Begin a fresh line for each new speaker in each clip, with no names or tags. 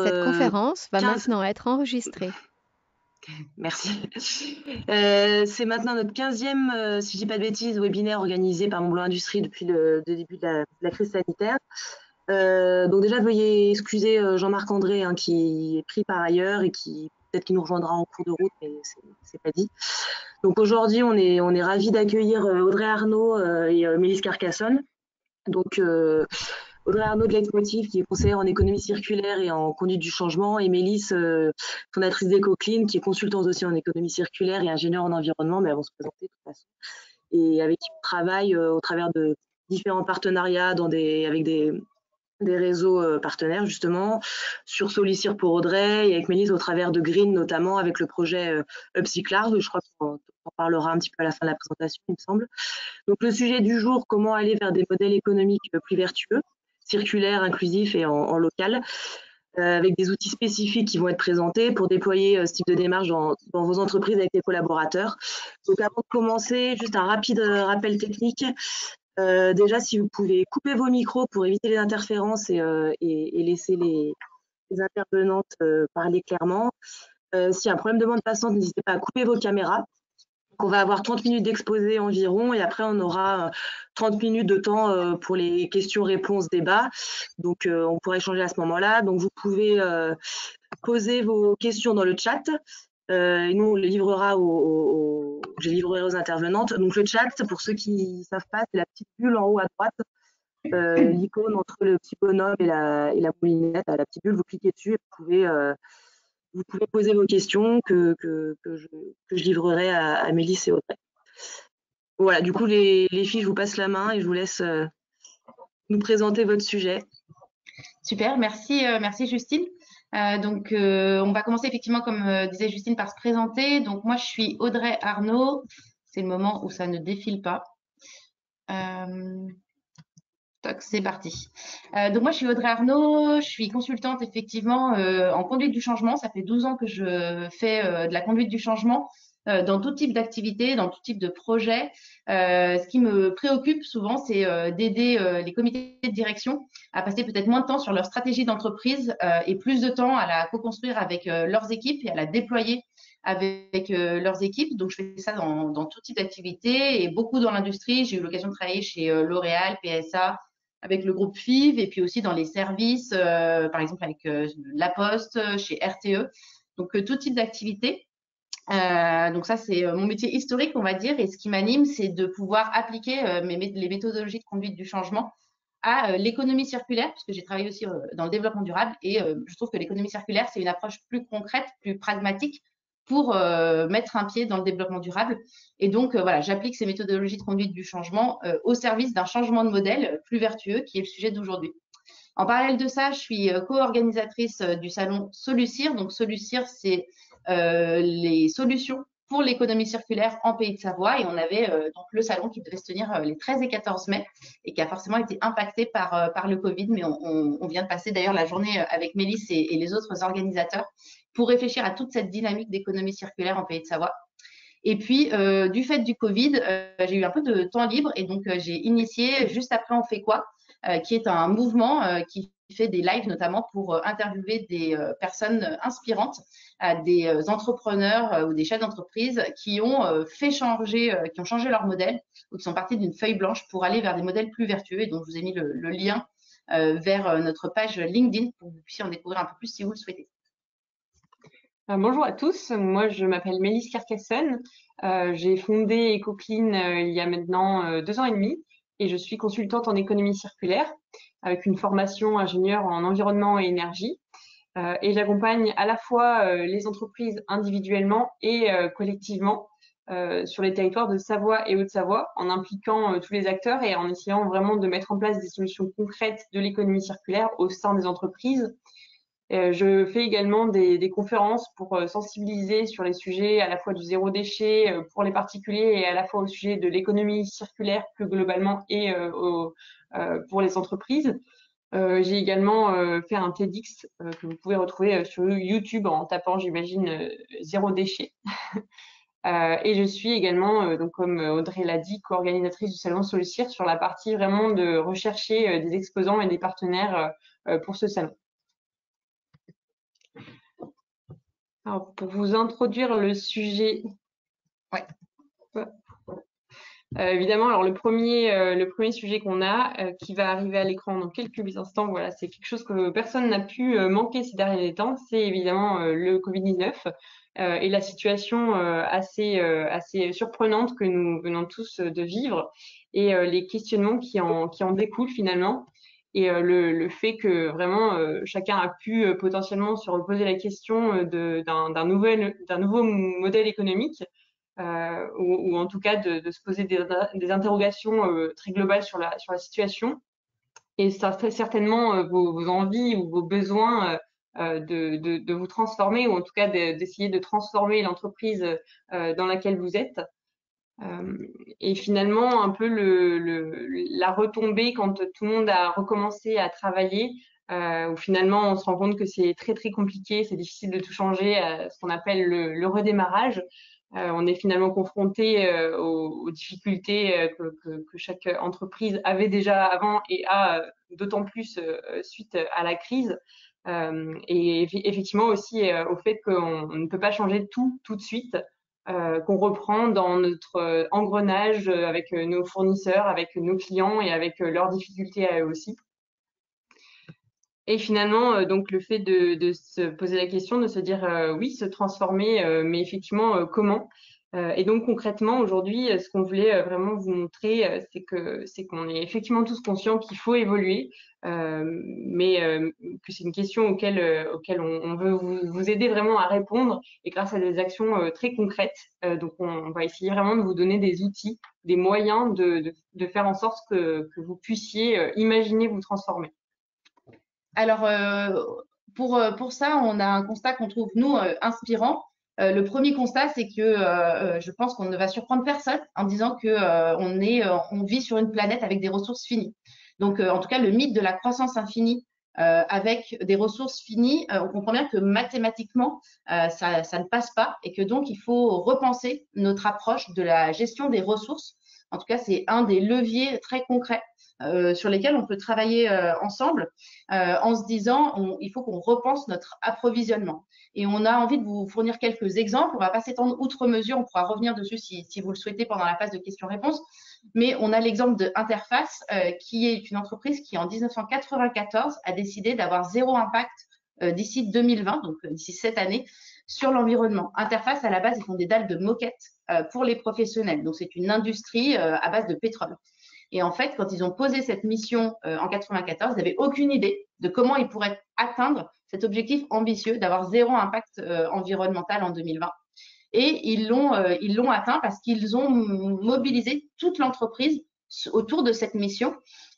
Cette conférence va
15
maintenant être enregistrée.
merci. C'est maintenant notre 15e, si je dis pas de bêtises, webinaire organisé par Montblanc Industrie depuis le début de la crise sanitaire. Donc déjà, veuillez excuser Jean-Marc André, hein, qui est pris par ailleurs et qui peut-être qu'il nous rejoindra en cours de route, mais c'est pas dit. Donc aujourd'hui, on est ravis d'accueillir Audrey Arnaud et Mélisse Carcassonne. Donc Audrey Arnaud de Leitmotiv, qui est conseillère en économie circulaire et en conduite du changement, et Mélisse, fondatrice d'EcoClean, qui est consultante aussi en économie circulaire et ingénieure en environnement, mais elles vont se présenter de toute façon, et avec qui on travaille au travers de différents partenariats avec des réseaux partenaires justement, sur Solicir pour Audrey, et avec Mélisse au travers de Green, notamment avec le projet Upcyclard. Je crois qu'on en parlera un petit peu à la fin de la présentation, il me semble. Donc le sujet du jour, comment aller vers des modèles économiques plus vertueux, circulaires, inclusifs et en local, avec des outils spécifiques qui vont être présentés pour déployer ce type de démarche dans vos entreprises avec les collaborateurs. Donc avant de commencer, juste un rapide rappel technique. Déjà, si vous pouvez couper vos micros pour éviter les interférences et laisser les intervenantes parler clairement. S'il y a un problème de bande passante, n'hésitez pas à couper vos caméras. On va avoir 30 minutes d'exposé environ, et après on aura 30 minutes de temps pour les questions-réponses débat. Donc on pourra échanger à ce moment-là. Donc vous pouvez poser vos questions dans le chat. Et nous, on les livrera je les livrerai aux intervenantes. Donc le chat, pour ceux qui ne savent pas, c'est la petite bulle en haut à droite, l'icône entre le petit bonhomme et la moulinette. La petite bulle, vous cliquez dessus et vous pouvez poser vos questions que je livrerai à Mélisse et Audrey. Voilà, du coup, les filles, je vous passe la main et je vous laisse nous présenter votre sujet.
Super, merci, merci Justine. Donc, on va commencer effectivement, comme disait Justine, par se présenter. Donc, moi, je suis Audrey Arnaud. C'est le moment où ça ne défile pas. C'est parti. Donc, moi, je suis Audrey Arnaud. Je suis consultante, effectivement, en conduite du changement. Ça fait 12 ans que je fais de la conduite du changement dans tout type d'activité, dans tout type de projet. Ce qui me préoccupe souvent, c'est d'aider les comités de direction à passer peut-être moins de temps sur leur stratégie d'entreprise et plus de temps à la co-construire avec leurs équipes et à la déployer avec leurs équipes. Donc, je fais ça dans tout type d'activité et beaucoup dans l'industrie. J'ai eu l'occasion de travailler chez L'Oréal, PSA, avec le groupe FIV, et puis aussi dans les services, par exemple avec La Poste, chez RTE. Donc, tout type d'activité. Donc ça, c'est mon métier historique, on va dire, et ce qui m'anime, c'est de pouvoir appliquer les méthodologies de conduite du changement à l'économie circulaire, parce que j'ai travaillé aussi dans le développement durable, et je trouve que l'économie circulaire, c'est une approche plus concrète, plus pragmatique pour mettre un pied dans le développement durable. Et donc, voilà, j'applique ces méthodologies de conduite du changement au service d'un changement de modèle plus vertueux, qui est le sujet d'aujourd'hui. En parallèle de ça, je suis co-organisatrice du salon Solucir. Donc, Solucir, c'est les solutions pour l'économie circulaire en Pays de Savoie. Et on avait donc le salon qui devait se tenir les 13 et 14 mai et qui a forcément été impacté par le Covid. Mais on vient de passer d'ailleurs la journée avec Mélisse et les autres organisateurs pour réfléchir à toute cette dynamique d'économie circulaire en Pays de Savoie. Et puis, du fait du Covid, j'ai eu un peu de temps libre et donc j'ai initié Juste après on fait quoi, qui est un mouvement qui fait des lives notamment pour interviewer des personnes inspirantes, des entrepreneurs ou des chefs d'entreprise qui ont qui ont changé leur modèle ou qui sont partis d'une feuille blanche pour aller vers des modèles plus vertueux. Et donc, je vous ai mis le lien vers notre page LinkedIn pour que vous puissiez en découvrir un peu plus si vous le souhaitez.
Bonjour à tous, moi je m'appelle Mélisse Carcassonne, j'ai fondé EcoClean il y a maintenant 2 ans et demi et je suis consultante en économie circulaire avec une formation ingénieure en environnement et énergie et j'accompagne à la fois les entreprises individuellement et collectivement sur les territoires de Savoie et Haute-Savoie en impliquant tous les acteurs et en essayant vraiment de mettre en place des solutions concrètes de l'économie circulaire au sein des entreprises. Je fais également des conférences pour sensibiliser sur les sujets à la fois du zéro déchet pour les particuliers et à la fois au sujet de l'économie circulaire plus globalement et pour les entreprises. J'ai également fait un TEDx que vous pouvez retrouver sur YouTube en tapant, j'imagine, zéro déchet. Et je suis également, donc comme Audrey l'a dit, co-organisatrice du salon Solucir sur la partie vraiment de rechercher des exposants et des partenaires pour ce salon. Alors, pour vous introduire le sujet,
Ouais.
Évidemment, alors le premier sujet qu'on a, qui va arriver à l'écran dans quelques instants, voilà, c'est quelque chose que personne n'a pu manquer ces derniers temps, c'est évidemment le Covid-19 et la situation assez surprenante que nous venons tous de vivre et les questionnements qui en découlent finalement. Et le fait que vraiment chacun a pu potentiellement se reposer la question d'un nouveau modèle économique ou en tout cas de se poser des interrogations très globales sur la situation. Et ça fait certainement vos envies ou vos besoins de vous transformer, ou en tout cas d'essayer de transformer l'entreprise dans laquelle vous êtes. Et finalement, un peu la retombée quand tout le monde a recommencé à travailler, où finalement on se rend compte que c'est très très compliqué, c'est difficile de tout changer, ce qu'on appelle le redémarrage. On est finalement confronté aux difficultés que chaque entreprise avait déjà avant et a d'autant plus suite à la crise. Et effectivement aussi au fait qu'on ne peut pas changer tout de suite, qu'on reprend dans notre engrenage avec nos fournisseurs, avec nos clients et avec leurs difficultés à eux aussi. Et finalement, donc le fait de se poser la question, de se dire oui, se transformer, mais effectivement, comment? Et donc concrètement, aujourd'hui, ce qu'on voulait vraiment vous montrer, c'est qu'on est effectivement tous conscients qu'il faut évoluer, mais que c'est une question auquel on veut vous aider vraiment à répondre et grâce à des actions très concrètes. Donc on va essayer vraiment de vous donner des outils, des moyens de faire en sorte que vous puissiez imaginer vous transformer.
Alors, pour ça, on a un constat qu'on trouve, nous, inspirant. Le premier constat, c'est que je pense qu'on ne va surprendre personne en disant que on vit sur une planète avec des ressources finies. Donc, en tout cas, le mythe de la croissance infinie avec des ressources finies, on comprend bien que mathématiquement, ça ne passe pas et que donc, il faut repenser notre approche de la gestion des ressources. En tout cas, c'est un des leviers très concrets sur lesquels on peut travailler ensemble en se disant il faut qu'on repense notre approvisionnement. Et on a envie de vous fournir quelques exemples. On ne va pas s'étendre outre mesure. On pourra revenir dessus si vous le souhaitez pendant la phase de questions-réponses. Mais on a l'exemple de Interface, qui est une entreprise qui, en 1994, a décidé d'avoir zéro impact d'ici 2020, donc d'ici cette année, sur l'environnement. Interface, à la base, ils font des dalles de moquettes pour les professionnels. Donc, c'est une industrie à base de pétrole. Et en fait, quand ils ont posé cette mission en 94, ils n'avaient aucune idée de comment ils pourraient atteindre cet objectif ambitieux d'avoir zéro impact environnemental en 2020. Et ils l'ont atteint parce qu'ils ont mobilisé toute l'entreprise autour de cette mission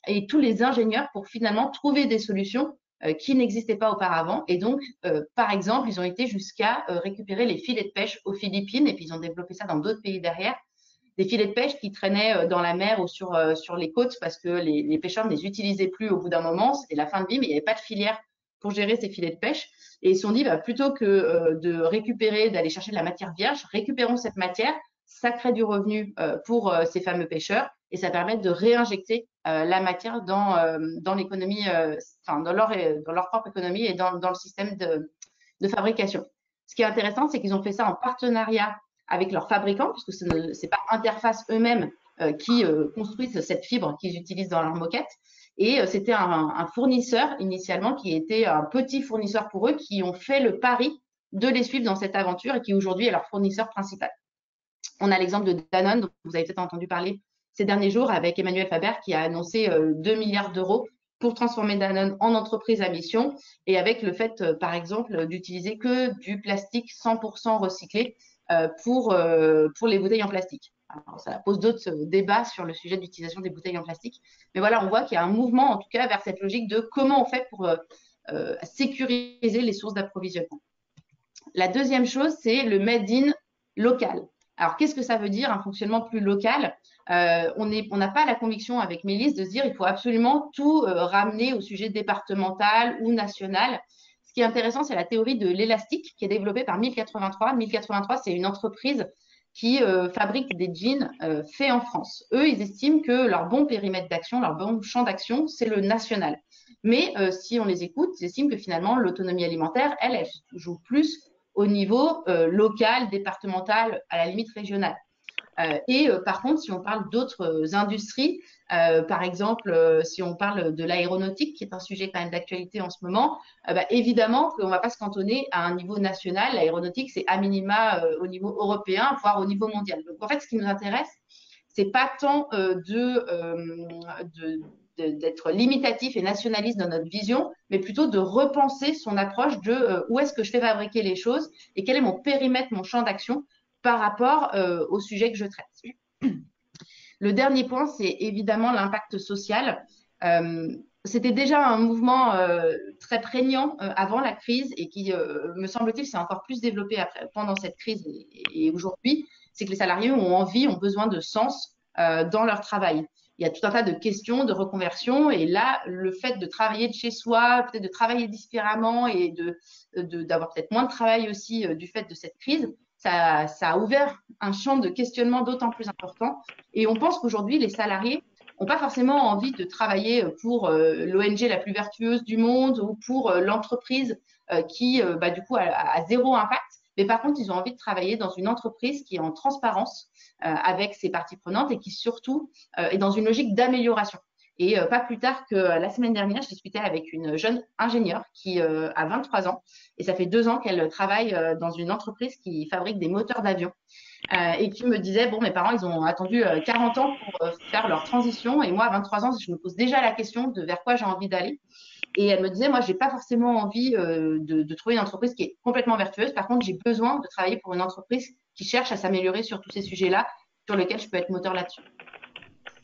et tous les ingénieurs pour finalement trouver des solutions qui n'existaient pas auparavant. Et donc, par exemple, ils ont été jusqu'à récupérer les filets de pêche aux Philippines et puis ils ont développé ça dans d'autres pays derrière. Des filets de pêche qui traînaient dans la mer ou sur les côtes parce que les pêcheurs ne les utilisaient plus au bout d'un moment. C'était la fin de vie, mais il n'y avait pas de filière pour gérer ces filets de pêche. Et ils se sont dit, plutôt que de récupérer, d'aller chercher de la matière vierge, récupérons cette matière, ça crée du revenu pour ces fameux pêcheurs et ça permet de réinjecter la matière dans l'économie, dans leur propre économie et dans le système de fabrication. Ce qui est intéressant, c'est qu'ils ont fait ça en partenariat avec leurs fabricants, puisque ce n'est pas Interface eux-mêmes qui construisent cette fibre qu'ils utilisent dans leur moquette. Et c'était un fournisseur initialement qui était un petit fournisseur pour eux, qui ont fait le pari de les suivre dans cette aventure et qui aujourd'hui est leur fournisseur principal. On a l'exemple de Danone, dont vous avez peut-être entendu parler ces derniers jours, avec Emmanuel Faber qui a annoncé 2 milliards d'euros pour transformer Danone en entreprise à mission et avec le fait, par exemple, d'utiliser que du plastique 100% recyclé pour les bouteilles en plastique. Alors, ça pose d'autres débats sur le sujet d'utilisation des bouteilles en plastique. Mais voilà, on voit qu'il y a un mouvement, en tout cas, vers cette logique de comment on fait pour sécuriser les sources d'approvisionnement. La deuxième chose, c'est le made in local. Alors, qu'est-ce que ça veut dire, un fonctionnement plus local? On n'a pas la conviction avec Mélisse de se dire il faut absolument tout ramener au sujet départemental ou national. Ce qui est intéressant, c'est la théorie de l'élastique qui est développée par 1083. 1083, c'est une entreprise qui fabrique des jeans faits en France. Eux, ils estiment que leur bon périmètre d'action, leur bon champ d'action, c'est le national. Mais si on les écoute, ils estiment que finalement, l'autonomie alimentaire, elle joue plus au niveau local, départemental, à la limite régional. Par contre, si on parle d'autres industries, par exemple, si on parle de l'aéronautique, qui est un sujet quand même d'actualité en ce moment, évidemment qu'on ne va pas se cantonner à un niveau national. L'aéronautique, c'est à minima au niveau européen, voire au niveau mondial. Donc, en fait, ce qui nous intéresse, c'est pas tant d'être limitatif et nationaliste dans notre vision, mais plutôt de repenser son approche de où est-ce que je fais fabriquer les choses et quel est mon périmètre, mon champ d'action par rapport au sujet que je traite. Le dernier point, c'est évidemment l'impact social. C'était déjà un mouvement très prégnant avant la crise et qui, me semble-t-il, s'est encore plus développé pendant cette crise et aujourd'hui, c'est que les salariés ont envie, ont besoin de sens dans leur travail. Il y a tout un tas de questions, de reconversion et là, le fait de travailler de chez soi, peut-être de travailler différemment et d'avoir peut-être moins de travail aussi du fait de cette crise, ça a ouvert un champ de questionnement d'autant plus important. Et on pense qu'aujourd'hui, les salariés n'ont pas forcément envie de travailler pour l'ONG la plus vertueuse du monde ou pour l'entreprise qui, du coup, a zéro impact. Mais par contre, ils ont envie de travailler dans une entreprise qui est en transparence avec ses parties prenantes et qui surtout est dans une logique d'amélioration. Et pas plus tard que la semaine dernière, je discutais avec une jeune ingénieure qui a 23 ans et ça fait 2 ans qu'elle travaille dans une entreprise qui fabrique des moteurs d'avion et qui me disait, bon, mes parents, ils ont attendu 40 ans pour faire leur transition et moi, à 23 ans, je me pose déjà la question de vers quoi j'ai envie d'aller. Et elle me disait, moi, j'ai pas forcément envie de trouver une entreprise qui est complètement vertueuse. Par contre, j'ai besoin de travailler pour une entreprise qui cherche à s'améliorer sur tous ces sujets-là, sur lesquels je peux être moteur là-dessus.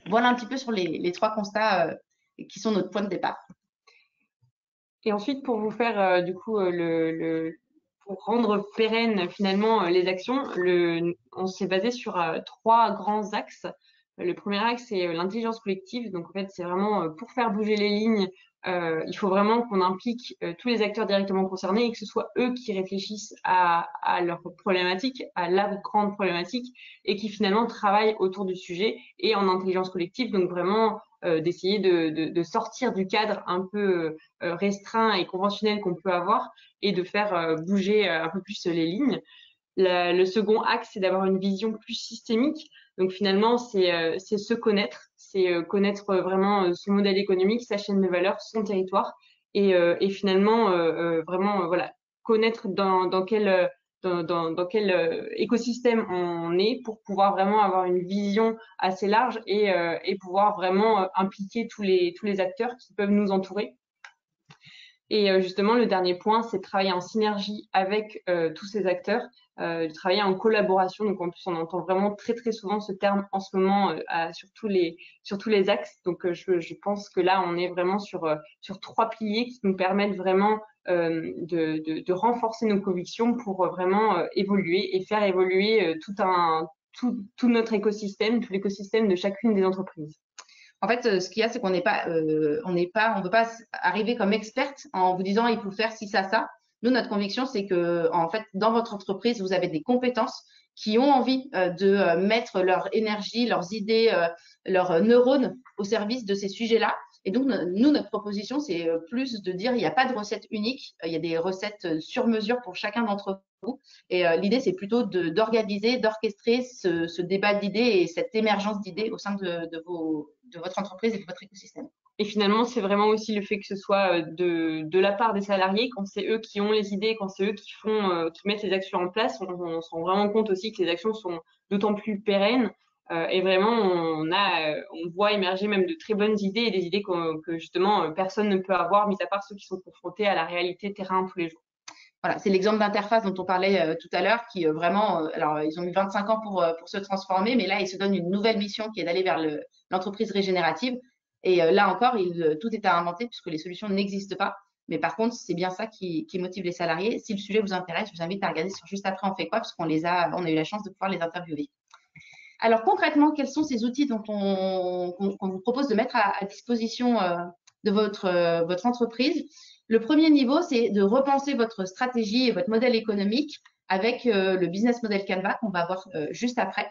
Voilà un petit peu sur les 3 constats qui sont notre point de départ.
Et ensuite, pour vous faire du coup pour rendre pérennes finalement les actions, on s'est basé sur 3 grands axes. Le premier axe, c'est l'intelligence collective. Donc en fait, c'est vraiment pour faire bouger les lignes, il faut vraiment qu'on implique tous les acteurs directement concernés et que ce soit eux qui réfléchissent à leur problématique, à la grande problématique, et qui finalement travaillent autour du sujet et en intelligence collective. Donc vraiment d'essayer de sortir du cadre un peu restreint et conventionnel qu'on peut avoir et de faire bouger un peu plus les lignes. Le second axe, c'est d'avoir une vision plus systémique. Donc finalement, c'est se connaître, c'est connaître vraiment son modèle économique, sa chaîne de valeur, son territoire, et finalement vraiment voilà connaître dans quel écosystème on est pour pouvoir vraiment avoir une vision assez large et pouvoir vraiment impliquer tous les acteurs qui peuvent nous entourer. Et justement, le dernier point, c'est de travailler en synergie avec tous ces acteurs, de travailler en collaboration. Donc en plus, on entend vraiment très très souvent ce terme en ce moment sur tous les axes. Donc je pense que là, on est vraiment sur 3 piliers qui nous permettent vraiment de renforcer nos convictions pour vraiment évoluer et faire évoluer tout notre écosystème, tout l'écosystème de chacune des entreprises.
En fait, ce qu'il y a, c'est qu'on on peut pas arriver comme experte en vous disant il faut faire ci, ça, ça. Nous, notre conviction, c'est que, en fait, dans votre entreprise, vous avez des compétences qui ont envie de mettre leur énergie, leurs idées, leurs neurones au service de ces sujets-là. Et donc, nous, notre proposition, c'est plus de dire il n'y a pas de recette unique, il y a des recettes sur mesure pour chacun d'entre vous. Et l'idée, c'est plutôt d'organiser, d'orchestrer ce débat d'idées et cette émergence d'idées au sein de votre entreprise et de votre écosystème.
Et finalement, c'est vraiment aussi le fait que ce soit de la part des salariés, quand c'est eux qui ont les idées, quand c'est eux qui mettent les actions en place, on se rend vraiment compte aussi que les actions sont d'autant plus pérennes. Et vraiment, on voit émerger même de très bonnes idées et des idées que justement personne ne peut avoir, mis à part ceux qui sont confrontés à la réalité terrain tous les jours.
Voilà, c'est l'exemple d'Interface dont on parlait tout à l'heure, qui vraiment, alors ils ont eu 25 ans pour se transformer, mais là ils se donnent une nouvelle mission qui est d'aller vers l'entreprise régénérative. Et là encore, tout est à inventer puisque les solutions n'existent pas. Mais par contre, c'est bien ça qui motive les salariés. Si le sujet vous intéresse, je vous invite à regarder sur Juste Après on fait quoi, parce qu'on a eu la chance de pouvoir les interviewer. Alors concrètement, quels sont ces outils qu'on vous propose de mettre à disposition de votre entreprise? Le premier niveau, c'est de repenser votre stratégie et votre modèle économique avec le business model Canva qu'on va voir juste après.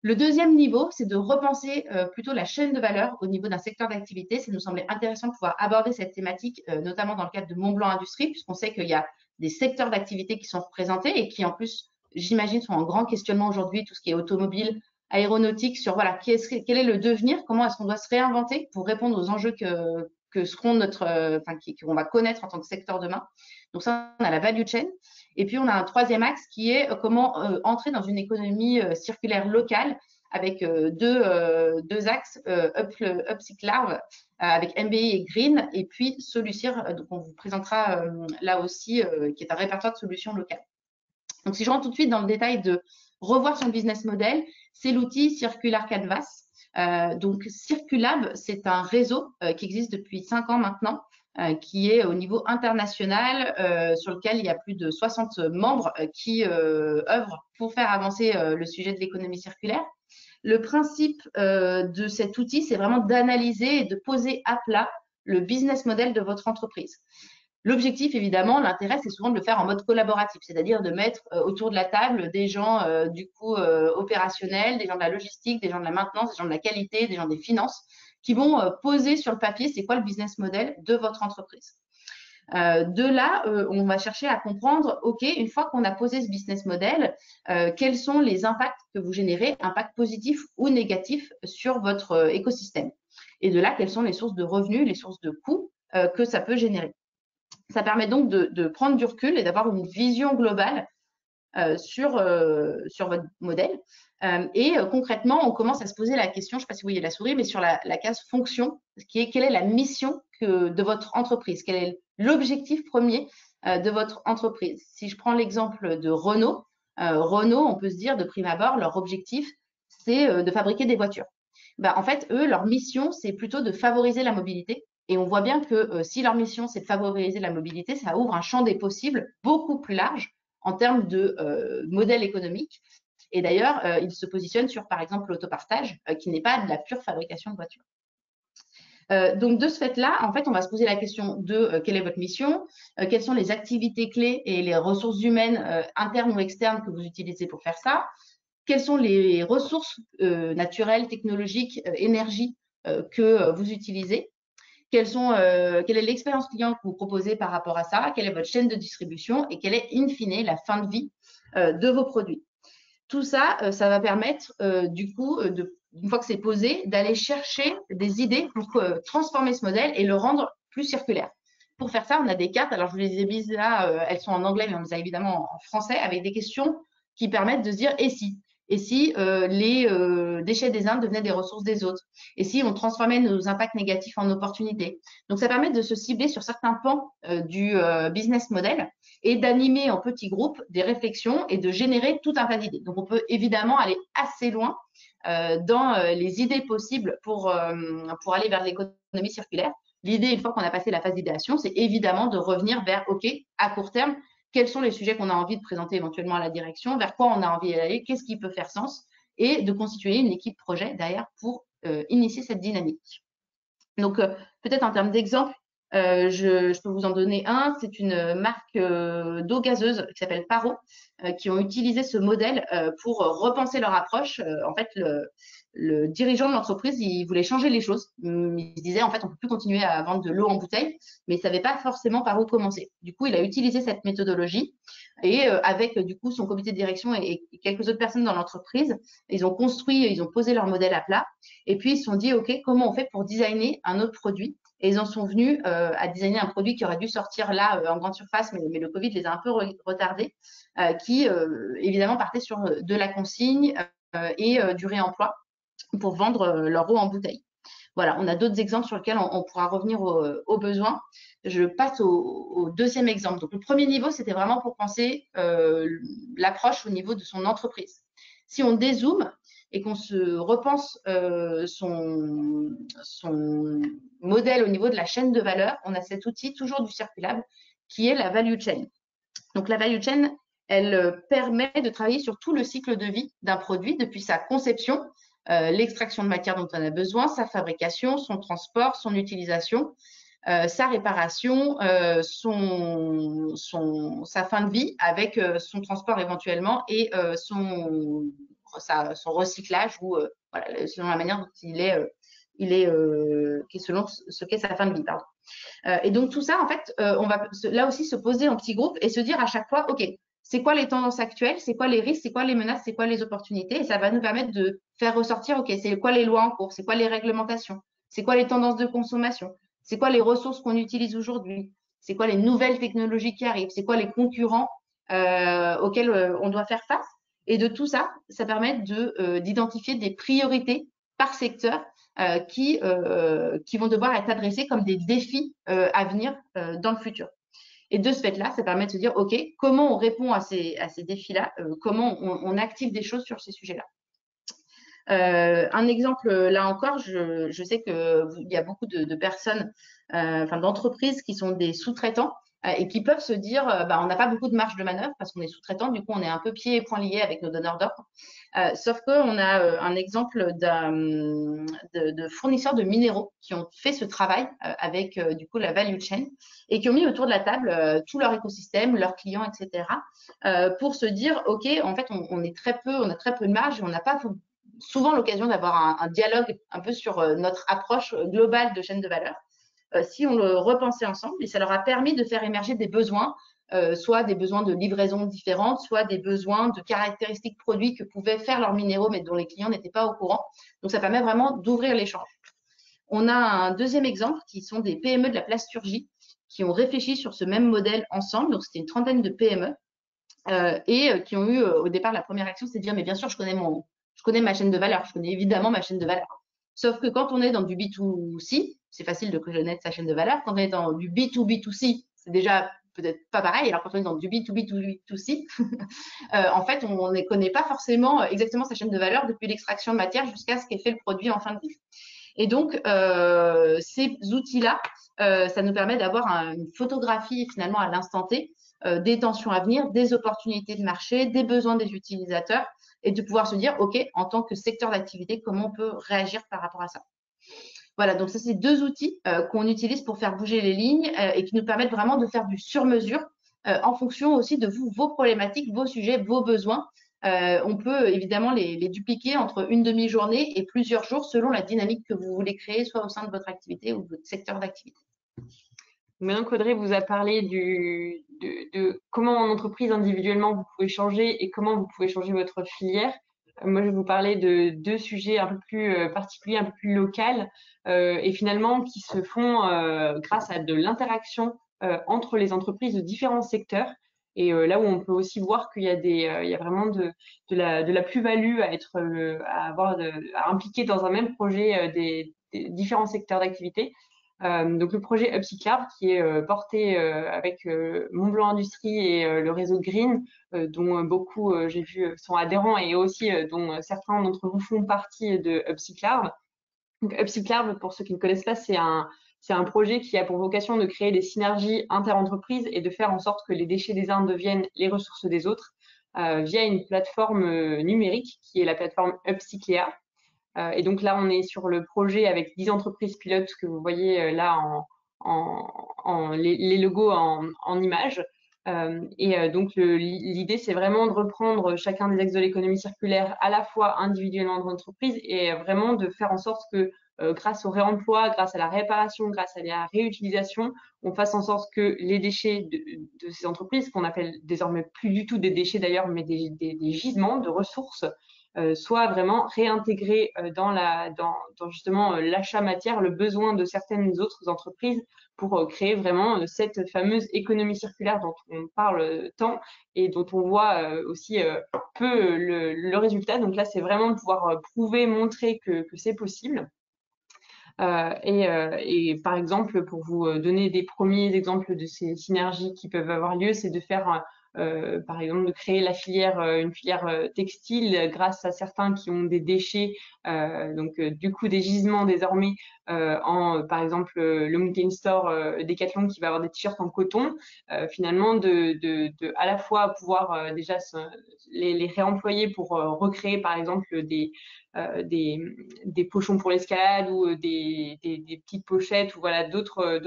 Le deuxième niveau, c'est de repenser plutôt la chaîne de valeur au niveau d'un secteur d'activité. Ça nous semblait intéressant de pouvoir aborder cette thématique, notamment dans le cadre de Montblanc Industrie, puisqu'on sait qu'il y a des secteurs d'activité qui sont représentés et qui en plus, j'imagine, sont en grand questionnement aujourd'hui, tout ce qui est automobile, aéronautique, sur voilà, quel est le devenir, comment est-ce qu'on doit se réinventer pour répondre aux enjeux que seront qu'on va connaître en tant que secteur demain. Donc ça, on a la value chain. Et puis, on a un troisième axe qui est comment entrer dans une économie circulaire locale avec deux axes, Upcyclarve avec MBI et Green, et puis Solucir, donc on vous présentera là aussi, qui est un répertoire de solutions locales. Donc, si je rentre tout de suite dans le détail de revoir son business model, c'est l'outil Circular Canvas. Donc, Circulab, c'est un réseau qui existe depuis 5 ans maintenant, qui est au niveau international, sur lequel il y a plus de 60 membres qui œuvrent pour faire avancer le sujet de l'économie circulaire. Le principe de cet outil, c'est vraiment d'analyser et de poser à plat le business model de votre entreprise. L'objectif, évidemment, l'intérêt, c'est souvent de le faire en mode collaboratif, c'est-à-dire de mettre autour de la table des gens opérationnels, des gens de la logistique, des gens de la maintenance, des gens de la qualité, des gens des finances, qui vont poser sur le papier c'est quoi le business model de votre entreprise. De là, on va chercher à comprendre, OK, une fois qu'on a posé ce business model, quels sont les impacts que vous générez, impacts positifs ou négatifs sur votre écosystème. Et de là, quelles sont les sources de revenus, les sources de coûts que ça peut générer. Ça permet donc de prendre du recul et d'avoir une vision globale sur votre modèle. Concrètement, on commence à se poser la question, je ne sais pas si vous voyez la souris, mais sur la case fonction, quelle est la mission de votre entreprise, quel est l'objectif premier de votre entreprise. Si je prends l'exemple de Renault, on peut se dire de prime abord, leur objectif, c'est de fabriquer des voitures. En fait, eux, leur mission, c'est plutôt de favoriser la mobilité. Et on voit bien que si leur mission, c'est de favoriser la mobilité, ça ouvre un champ des possibles beaucoup plus large en termes de modèle économique. Et d'ailleurs, ils se positionnent sur, par exemple, l'autopartage, qui n'est pas de la pure fabrication de voitures. Donc, de ce fait-là, en fait, on va se poser la question de quelle est votre mission, quelles sont les activités clés et les ressources humaines internes ou externes que vous utilisez pour faire ça, quelles sont les ressources naturelles, technologiques, énergie que vous utilisez, quelle est l'expérience client que vous proposez par rapport à ça, quelle est votre chaîne de distribution et quelle est, in fine, la fin de vie de vos produits. Tout ça, ça va permettre, du coup, une fois que c'est posé, d'aller chercher des idées pour transformer ce modèle et le rendre plus circulaire. Pour faire ça, on a des cartes. Alors, je vous les ai mises là, elles sont en anglais, mais on les a évidemment en français, avec des questions qui permettent de se dire « et si ?» Et si les déchets des uns devenaient des ressources des autres? Et si on transformait nos impacts négatifs en opportunités? Donc, ça permet de se cibler sur certains pans du business model et d'animer en petits groupes des réflexions et de générer tout un tas d'idées. Donc, on peut évidemment aller assez loin dans les idées possibles pour aller vers l'économie circulaire. L'idée, une fois qu'on a passé la phase d'idéation, c'est évidemment de revenir vers, OK, à court terme, quels sont les sujets qu'on a envie de présenter éventuellement à la direction, vers quoi on a envie d'aller, qu'est-ce qui peut faire sens, et de constituer une équipe projet derrière pour initier cette dynamique. Donc, peut-être en termes d'exemple, je peux vous en donner un. C'est une marque d'eau gazeuse qui s'appelle Paro, qui ont utilisé ce modèle pour repenser leur approche. En fait, le dirigeant de l'entreprise, il voulait changer les choses. Il se disait, en fait, on ne peut plus continuer à vendre de l'eau en bouteille, mais il ne savait pas forcément par où commencer. Du coup, il a utilisé cette méthodologie et avec, du coup, son comité de direction et quelques autres personnes dans l'entreprise, ils ont posé leur modèle à plat et puis ils se sont dit, OK, comment on fait pour designer un autre produit? Et ils en sont venus à designer un produit qui aurait dû sortir là en grande surface, mais le Covid les a un peu retardés, qui évidemment partait sur de la consigne et du réemploi pour vendre leur eau en bouteille. Voilà, on a d'autres exemples sur lesquels on pourra revenir aux besoins. Je passe au deuxième exemple. Donc, le premier niveau, c'était vraiment pour penser l'approche au niveau de son entreprise. Si on dézoome et qu'on se repense son modèle au niveau de la chaîne de valeur, on a cet outil toujours du circulable qui est la value chain. Donc, la value chain, elle permet de travailler sur tout le cycle de vie d'un produit depuis sa conception, l'extraction de matière dont on a besoin, sa fabrication, son transport, son utilisation, sa réparation, sa fin de vie avec son transport éventuellement et son recyclage ou voilà, selon la manière dont il est selon ce qu'est sa fin de vie. Pardon. Et donc tout ça, en fait, on va là aussi se poser en petits groupes et se dire à chaque fois, OK, c'est quoi les tendances actuelles, c'est quoi les risques, c'est quoi les menaces, c'est quoi les opportunités, et ça va nous permettre de faire ressortir, OK, c'est quoi les lois en cours, c'est quoi les réglementations, c'est quoi les tendances de consommation, c'est quoi les ressources qu'on utilise aujourd'hui, c'est quoi les nouvelles technologies qui arrivent, c'est quoi les concurrents auxquels on doit faire face. Et de tout ça, ça permet d'identifier des priorités par secteur qui vont devoir être adressés comme des défis à venir dans le futur. Et de ce fait-là, ça permet de se dire, OK, comment on répond à ces défis-là, comment on active des choses sur ces sujets-là. Un exemple, là encore, je sais qu'il y a beaucoup de personnes, d'entreprises qui sont des sous-traitants et qui peuvent se dire, on n'a pas beaucoup de marge de manœuvre parce qu'on est sous-traitant, du coup, on est un peu pieds et poings liés avec nos donneurs d'ordre. Sauf qu'on a un exemple de fournisseurs de minéraux qui ont fait ce travail avec du coup la value chain et qui ont mis autour de la table tout leur écosystème, leurs clients, etc. Pour se dire, OK, en fait, on a très peu de marge et on n'a pas souvent l'occasion d'avoir un dialogue un peu sur notre approche globale de chaîne de valeur. Si on le repensait ensemble, et ça leur a permis de faire émerger des besoins, soit des besoins de livraison différentes, soit des besoins de caractéristiques produits que pouvaient faire leurs minéraux, mais dont les clients n'étaient pas au courant. Donc, ça permet vraiment d'ouvrir l'échange. On a un deuxième exemple qui sont des PME de la plasturgie qui ont réfléchi sur ce même modèle ensemble. Donc, c'était une trentaine de PME et qui ont eu au départ la première action, c'est de dire mais bien sûr je connais ma chaîne de valeur, je connais évidemment ma chaîne de valeur. Sauf que quand on est dans du B2C, c'est facile de connaître sa chaîne de valeur. Quand on est dans du B2B2C, c'est déjà peut-être pas pareil. Alors quand on est dans du B2B2C, en fait, on ne connaît pas forcément exactement sa chaîne de valeur depuis l'extraction de matière jusqu'à ce qu'est fait le produit en fin de vie. Et donc, ces outils-là, ça nous permet d'avoir une photographie finalement à l'instant T des tensions à venir, des opportunités de marché, des besoins des utilisateurs et de pouvoir se dire, OK, en tant que secteur d'activité, comment on peut réagir par rapport à ça. Voilà, donc ça, c'est deux outils qu'on utilise pour faire bouger les lignes et qui nous permettent vraiment de faire du sur-mesure en fonction aussi de vous, vos problématiques, vos sujets, vos besoins. On peut évidemment les dupliquer entre une demi-journée et plusieurs jours selon la dynamique que vous voulez créer, soit au sein de votre activité ou de votre secteur d'activité.
Maintenant qu'Audrey vous a parlé de comment en entreprise individuellement vous pouvez changer et comment vous pouvez changer votre filière, moi je vais vous parler de deux sujets un peu plus particuliers, un peu plus locaux et finalement qui se font grâce à de l'interaction entre les entreprises de différents secteurs. Et là où on peut aussi voir qu'il y a il y a vraiment de la plus-value à impliquer dans un même projet des différents secteurs d'activité. Donc le projet Upcyclable qui est porté avec Montblanc Industrie et le réseau Green, dont beaucoup j'ai vu sont adhérents et aussi dont certains d'entre vous font partie de Upcyclable. Donc Upcyclable, pour ceux qui ne connaissent pas, c'est un projet qui a pour vocation de créer des synergies inter-entreprises et de faire en sorte que les déchets des uns deviennent les ressources des autres via une plateforme numérique qui est la plateforme Upcycléa. Et donc là, on est sur le projet avec 10 entreprises pilotes que vous voyez là les logos en images. Donc l'idée, c'est vraiment de reprendre chacun des axes de l'économie circulaire à la fois individuellement dans l'entreprise et vraiment de faire en sorte que grâce au réemploi, grâce à la réparation, grâce à la réutilisation, on fasse en sorte que les déchets de ces entreprises, qu'on appelle désormais plus du tout des déchets d'ailleurs, mais des gisements de ressources, soit vraiment réintégré dans justement l'achat matière, le besoin de certaines autres entreprises pour créer vraiment cette fameuse économie circulaire dont on parle tant et dont on voit aussi peu le résultat. Donc là, c'est vraiment de pouvoir prouver, montrer que c'est possible. Et par exemple, pour vous donner des premiers exemples de ces synergies qui peuvent avoir lieu, c'est de faire par exemple de créer une filière textile grâce à certains qui ont des déchets, du coup des gisements désormais par exemple le Mountain Store Decathlon qui va avoir des t-shirts en coton, finalement à la fois pouvoir déjà les réemployer pour recréer par exemple des pochons pour l'escalade ou des petites pochettes ou voilà d'autres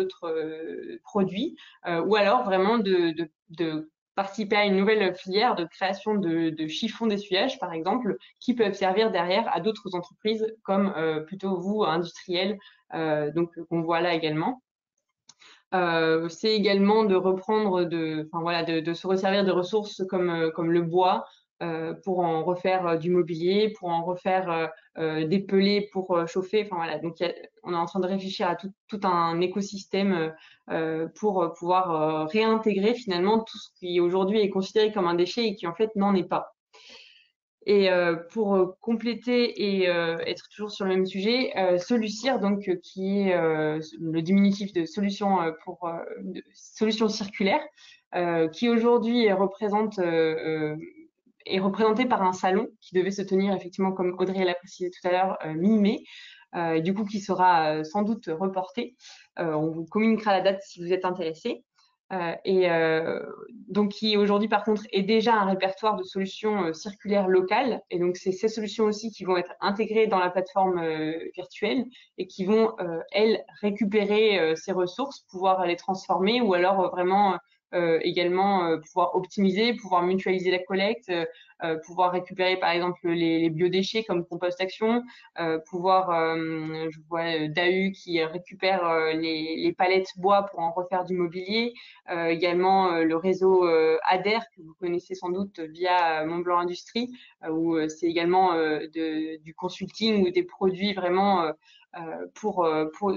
produits, ou alors vraiment de participer à une nouvelle filière de création de chiffons d'essuyage, par exemple, qui peuvent servir derrière à d'autres entreprises comme plutôt vous, industriels, donc qu'on voit là également. C'est également de reprendre, de se resservir de ressources comme le bois pour en refaire du mobilier, pour en refaire des pellets pour chauffer. Enfin voilà, donc on est en train de réfléchir à tout un écosystème pour pouvoir réintégrer finalement tout ce qui aujourd'hui est considéré comme un déchet et qui en fait n'en est pas. Et pour compléter et être toujours sur le même sujet, Solucir, donc qui est le diminutif de solution de solution circulaire, qui aujourd'hui est représenté par un salon qui devait se tenir effectivement, comme Audrey l'a précisé tout à l'heure, mi-mai, du coup qui sera sans doute reporté. On vous communiquera la date si vous êtes intéressés. Donc qui aujourd'hui par contre est déjà un répertoire de solutions circulaires locales, et donc c'est ces solutions aussi qui vont être intégrées dans la plateforme virtuelle et qui vont elles récupérer ces ressources, pouvoir les transformer ou alors vraiment également pouvoir optimiser, pouvoir mutualiser la collecte, pouvoir récupérer par exemple les biodéchets comme Compost Action, je vois Dahu qui récupère les palettes bois pour en refaire du mobilier, également le réseau ADER que vous connaissez sans doute via Montblanc Industrie, où c'est également du consulting ou des produits vraiment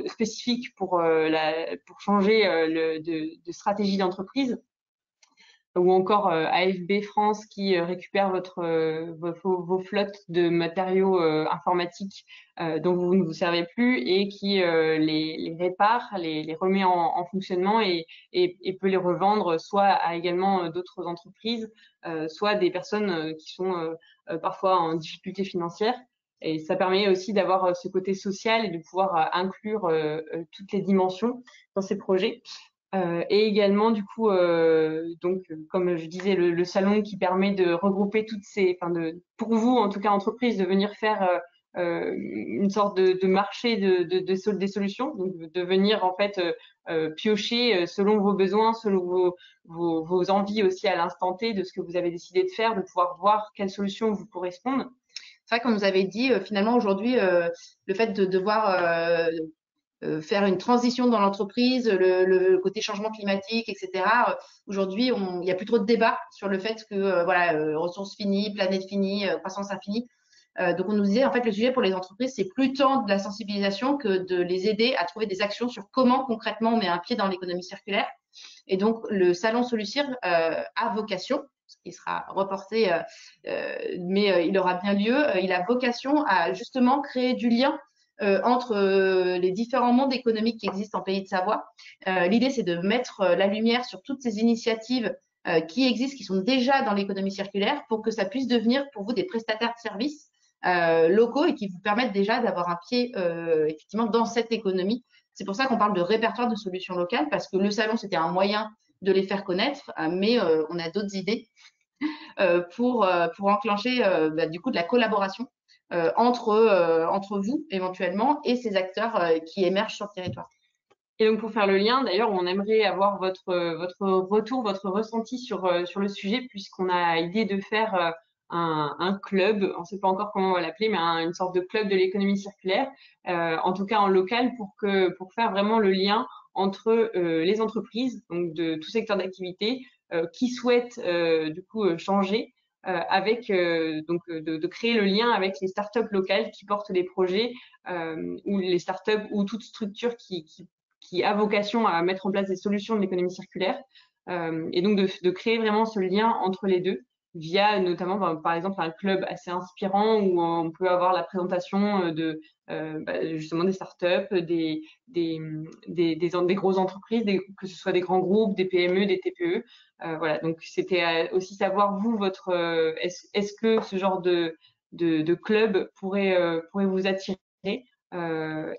spécifiques pour changer de stratégie d'entreprise, ou encore AFB France qui récupère vos flottes de matériaux informatiques dont vous ne vous servez plus et qui les répare, les remet en fonctionnement et peut les revendre soit à également d'autres entreprises, soit des personnes qui sont parfois en difficulté financière. Et ça permet aussi d'avoir ce côté social et de pouvoir inclure toutes les dimensions dans ces projets. Et également, du coup, donc, comme je disais, le salon qui permet de regrouper pour vous, en tout cas, entreprise, de venir faire une sorte de marché des solutions, donc de venir en fait piocher selon vos besoins, selon vos envies aussi à l'instant T de ce que vous avez décidé de faire, de pouvoir voir quelles solutions vous correspondent.
C'est vrai qu'on nous avait dit finalement aujourd'hui le fait de devoir faire une transition dans l'entreprise, le côté changement climatique, etc. Aujourd'hui, il n'y a plus trop de débat sur le fait que ressources finies, planète finie, croissance infinie. Donc on nous disait en fait le sujet pour les entreprises, c'est plus tant de la sensibilisation que de les aider à trouver des actions sur comment concrètement on met un pied dans l'économie circulaire. Et donc le salon Solucir a vocation, il sera reporté, mais il aura bien lieu. Il a vocation à justement créer du lien entre les différents mondes économiques qui existent en Pays de Savoie. L'idée, c'est de mettre la lumière sur toutes ces initiatives qui existent, qui sont déjà dans l'économie circulaire, pour que ça puisse devenir pour vous des prestataires de services locaux et qui vous permettent déjà d'avoir un pied effectivement dans cette économie. C'est pour ça qu'on parle de répertoire de solutions locales, parce que le salon, c'était un moyen de les faire connaître, mais on a d'autres idées pour enclencher du coup de la collaboration entre vous éventuellement et ces acteurs qui émergent sur le territoire.
Et donc pour faire le lien, d'ailleurs, on aimerait avoir votre retour, votre ressenti sur le sujet, puisqu'on a idée de faire un club, on ne sait pas encore comment on va l'appeler, mais une sorte de club de l'économie circulaire, en tout cas en local, pour faire vraiment le lien entre les entreprises, donc de tout secteur d'activité, qui souhaitent du coup changer, de créer le lien avec les startups locales qui portent des projets, ou les startups ou toute structure qui a vocation à mettre en place des solutions de l'économie circulaire, et donc de créer vraiment ce lien entre les deux via notamment par exemple un club assez inspirant où on peut avoir la présentation justement des startups, des grosses entreprises, que ce soit des grands groupes, des PME, des TPE. Voilà, donc c'était aussi savoir vous est-ce que ce genre de club pourrait vous attirer,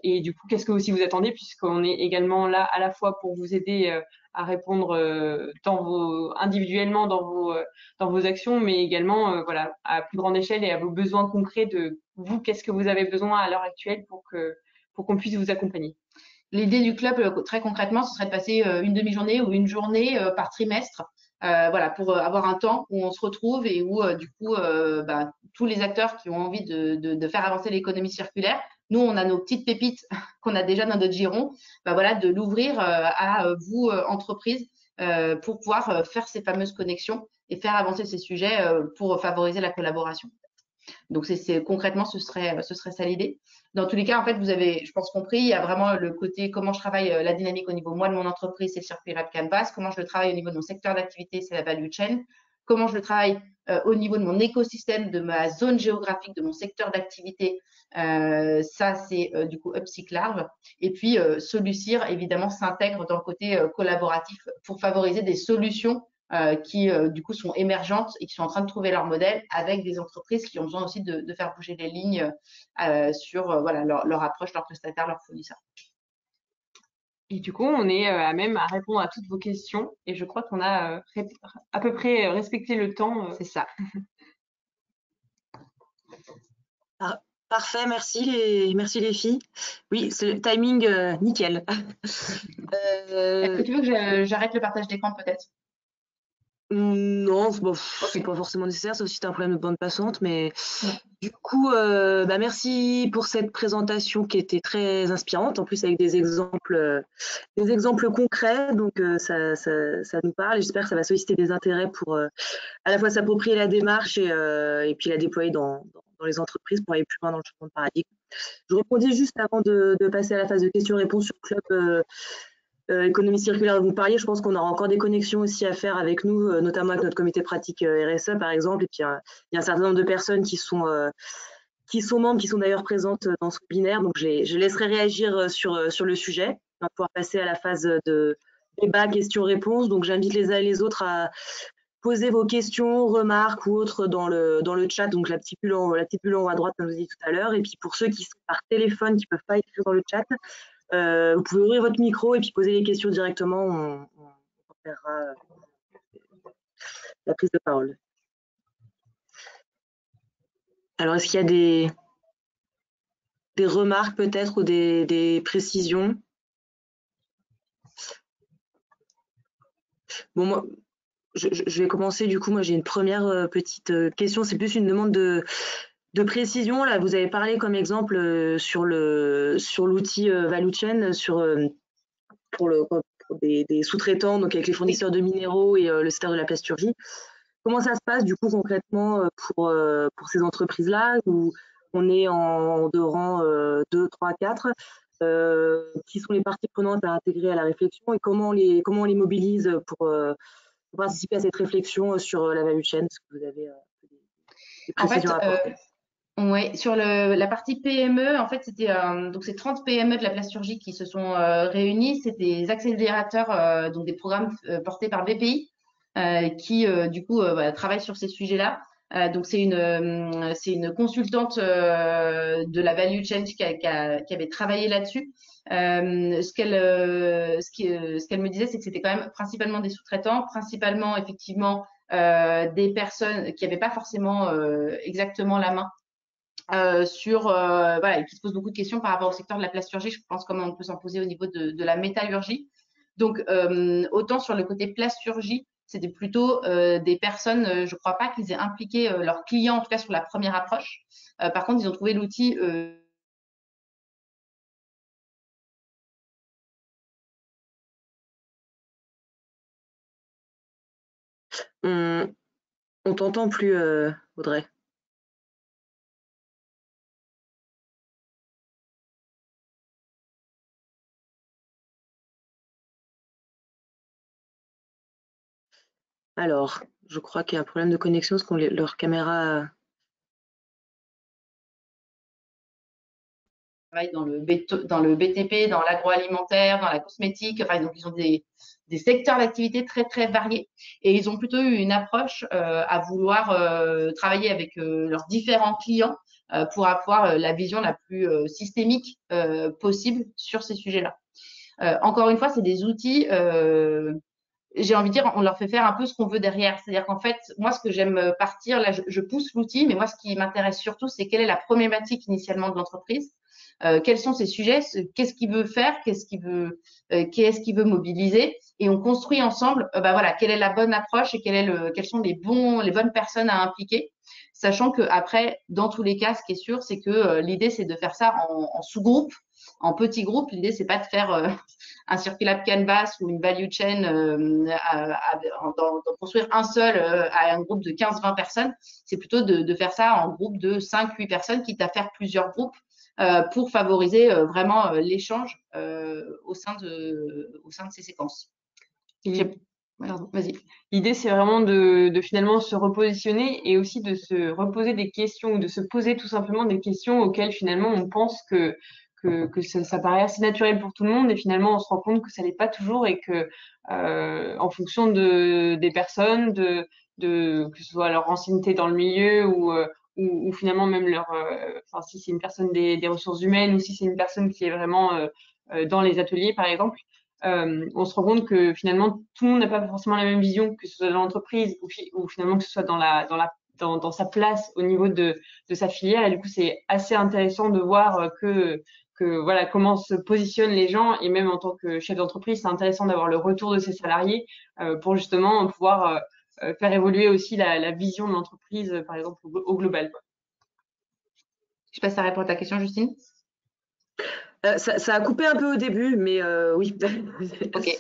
et du coup qu'est-ce que aussi vous attendez, puisqu'on est également là à la fois pour vous aider à répondre individuellement dans vos actions, mais également voilà, à plus grande échelle et à vos besoins concrets de vous, qu'est-ce que vous avez besoin à l'heure actuelle pour qu'on puisse vous accompagner.
L'idée du club, très concrètement, ce serait de passer une demi-journée ou une journée par trimestre, voilà, pour avoir un temps où on se retrouve et où du coup tous les acteurs qui ont envie de faire avancer l'économie circulaire nous, on a nos petites pépites qu'on a déjà dans notre giron, bah voilà, de l'ouvrir à vous, entreprises, pour pouvoir faire ces fameuses connexions et faire avancer ces sujets pour favoriser la collaboration. Donc, concrètement, ce serait ça l'idée. Dans tous les cas, en fait, vous avez, je pense, compris, il y a vraiment le côté comment je travaille la dynamique au niveau, moi, de mon entreprise, c'est le Circuit Rap Canvas. Comment je le travaille au niveau de mon secteur d'activité, c'est la value chain. Comment je le travaille au niveau de mon écosystème, de ma zone géographique, de mon secteur d'activité, ça, c'est du coup Upcyclarve. Et puis, Solucir, évidemment, s'intègre dans le côté collaboratif pour favoriser des solutions qui, du coup, sont émergentes et qui sont en train de trouver leur modèle avec des entreprises qui ont besoin aussi de faire bouger les lignes sur voilà, leur approche, leurs prestataires, leurs fournisseurs.
Et du coup, on est à même à répondre à toutes vos questions. Et je crois qu'on a à peu près respecté le temps.
C'est ça.
Parfait, merci les filles. Oui, c'est le timing nickel.
Est-ce que tu veux que j'arrête le partage d'écran peut-être?
Non, bon, c'est
Ok.
pas forcément nécessaire, sauf si tu as un problème de bande passante. Mais
Non.
du coup, merci pour cette présentation qui était très inspirante, en plus avec des exemples concrets. Donc, ça nous parle et j'espère que ça va solliciter des intérêts pour à la fois s'approprier la démarche et puis la déployer dans les entreprises pour aller plus loin dans le changement de paradigme. Je rebondis juste avant de passer à la phase de questions-réponses sur le club économie circulaire dont vous parliez. Je pense qu'on aura encore des connexions aussi à faire avec nous, notamment avec notre comité pratique RSE par exemple. Et puis, il y a un certain nombre de personnes qui sont membres, qui sont d'ailleurs présentes dans ce webinaire. Donc, je laisserai réagir sur le sujet. On va pouvoir passer à la phase de débat, questions-réponses. Donc, j'invite les uns et les autres à poser vos questions, remarques ou autres dans le chat. Donc, la petite bulle en haut à droite, comme je vous ai dit tout à l'heure. Et puis, pour ceux qui sont par téléphone, qui ne peuvent pas écrire dans le chat, vous pouvez ouvrir votre micro et puis poser les questions directement. On verra la prise de parole. Alors, est-ce qu'il y a des remarques peut-être ou des précisions? Bon, moi, je vais commencer. Du coup, moi, j'ai une première petite question. C'est plus une demande de précision. Là, vous avez parlé comme exemple sur l'outil ValueChain, pour des sous-traitants, donc avec les fournisseurs de minéraux et le secteur de la plasturgie. Comment ça se passe du coup concrètement pour ces entreprises-là où on est de rang 2, 3, 4 qui sont les parties prenantes à intégrer à la réflexion et comment on les mobilise pour participer à cette réflexion sur la value chain? Est-ce que vous avez des précisions à apporter?
Oui, sur la partie PME, en fait, c'était donc c'est 30 PME de la plasturgie qui se sont réunis. C'est des accélérateurs, donc des programmes portés par BPI qui du coup travaillent sur ces sujets-là. Donc c'est une consultante de la value chain qui avait travaillé là-dessus. Ce qu'elle me disait, c'est que c'était quand même principalement des sous-traitants, principalement effectivement des personnes qui n'avaient pas forcément exactement la main voilà, et qui se posent beaucoup de questions par rapport au secteur de la plasturgie. Je pense comment on peut s'en poser au niveau de la métallurgie. Donc, autant sur le côté plasturgie, c'était plutôt des personnes, je ne crois pas qu'ils aient impliqué leurs clients, en tout cas sur la première approche. Par contre, ils ont trouvé l'outil
On t'entend plus, Audrey. Alors, je crois qu'il y a un problème de connexion parce que leur caméra.
Travaillent dans le BTP, dans l'agroalimentaire, dans la cosmétique. Enfin, donc, ils ont des secteurs d'activité très, très variés. Et ils ont plutôt eu une approche à vouloir travailler avec leurs différents clients pour avoir la vision la plus systémique possible sur ces sujets-là. Encore une fois, c'est des outils j'ai envie de dire, on leur fait faire un peu ce qu'on veut derrière. C'est-à-dire qu'en fait, moi, ce que j'aime partir, là, je pousse l'outil, mais moi, ce qui m'intéresse surtout, c'est quelle est la problématique initialement de l'entreprise, quels sont ses sujets, qu'est-ce qu'il veut faire, qu'est-ce qu'il veut mobiliser, et on construit ensemble, voilà, quelle est la bonne approche et quelles sont les bonnes personnes à impliquer. Sachant que après, dans tous les cas, ce qui est sûr, c'est que l'idée, c'est de faire ça en sous-groupe, en petits groupes. L'idée, c'est pas de faire un Circulab Canvas ou une value chain, d'en construire un seul à un groupe de 15-20 personnes. C'est plutôt de faire ça en groupe de 5-8 personnes, quitte à faire plusieurs groupes pour favoriser vraiment l'échange au sein de ces séquences. Vas-y.
L'idée, c'est vraiment de finalement se repositionner et aussi de se reposer des questions ou de se poser tout simplement des questions auxquelles finalement on pense que ça paraît assez naturel pour tout le monde et finalement on se rend compte que ça l'est pas toujours et que en fonction des personnes, que ce soit leur ancienneté dans le milieu ou finalement même enfin si c'est une personne des ressources humaines ou si c'est une personne qui est vraiment dans les ateliers par exemple, on se rend compte que finalement tout le monde n'a pas forcément la même vision, que ce soit dans l'entreprise ou finalement que ce soit dans sa place au niveau de sa filière. Et du coup, c'est assez intéressant de voir que voilà comment se positionnent les gens. Et même en tant que chef d'entreprise, c'est intéressant d'avoir le retour de ses salariés pour justement pouvoir faire évoluer aussi la vision de l'entreprise, par exemple au global, quoi.
Je sais pas si ça répond à ta question, Justine.
Ça a coupé un peu au début, mais oui.
Ok.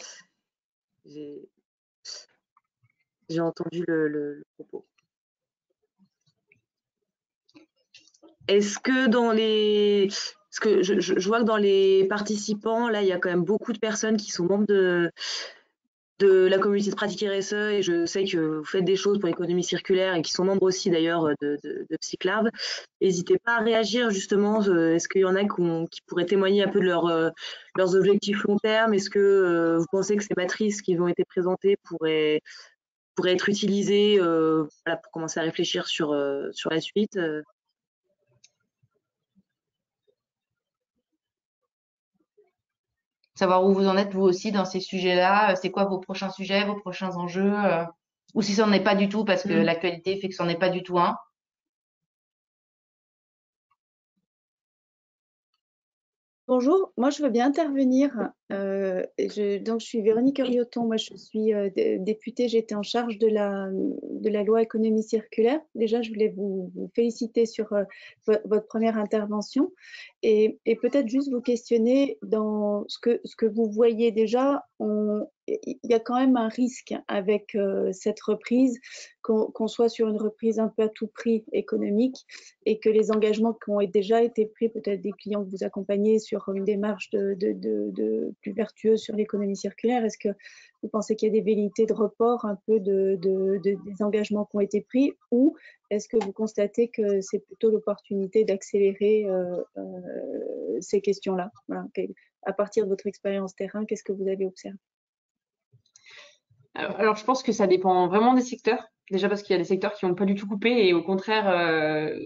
J'ai entendu le propos. Est-ce que parce que je vois que dans les participants, là, il y a quand même beaucoup de personnes qui sont membres de la communauté de pratique RSE et je sais que vous faites des choses pour l'économie circulaire et qui sont membres aussi d'ailleurs de Psyclab. N'hésitez pas à réagir justement. Est-ce qu'il y en a qui pourraient témoigner un peu de leurs objectifs long terme? Est-ce que vous pensez que ces matrices qui ont été présentées pourraient être utilisées voilà, pour commencer à réfléchir sur la suite?
Savoir où vous en êtes vous aussi dans ces sujets-là, c'est quoi vos prochains sujets, vos prochains enjeux, ou si ça n'en est pas du tout parce que l'actualité fait que ça n'en est pas du tout un.
Bonjour, moi je veux bien intervenir. Donc je suis Véronique Urioton, moi je suis députée, j'étais en charge de la loi économie circulaire. Déjà, je voulais vous féliciter sur votre première intervention et peut-être juste vous questionner dans ce que vous voyez déjà. Il y a quand même un risque avec cette reprise, qu'on soit sur une reprise un peu à tout prix économique et que les engagements qui ont déjà été pris, peut-être des clients que vous accompagnez sur une démarche de plus vertueuse sur l'économie circulaire, est-ce que vous pensez qu'il y a des velléités de report un peu des engagements qui ont été pris ou est-ce que vous constatez que c'est plutôt l'opportunité d'accélérer ces questions-là? Voilà. À partir de votre expérience terrain, qu'est-ce que vous avez observé?
Alors, je pense que ça dépend vraiment des secteurs. Déjà parce qu'il y a des secteurs qui n'ont pas du tout coupé et au contraire,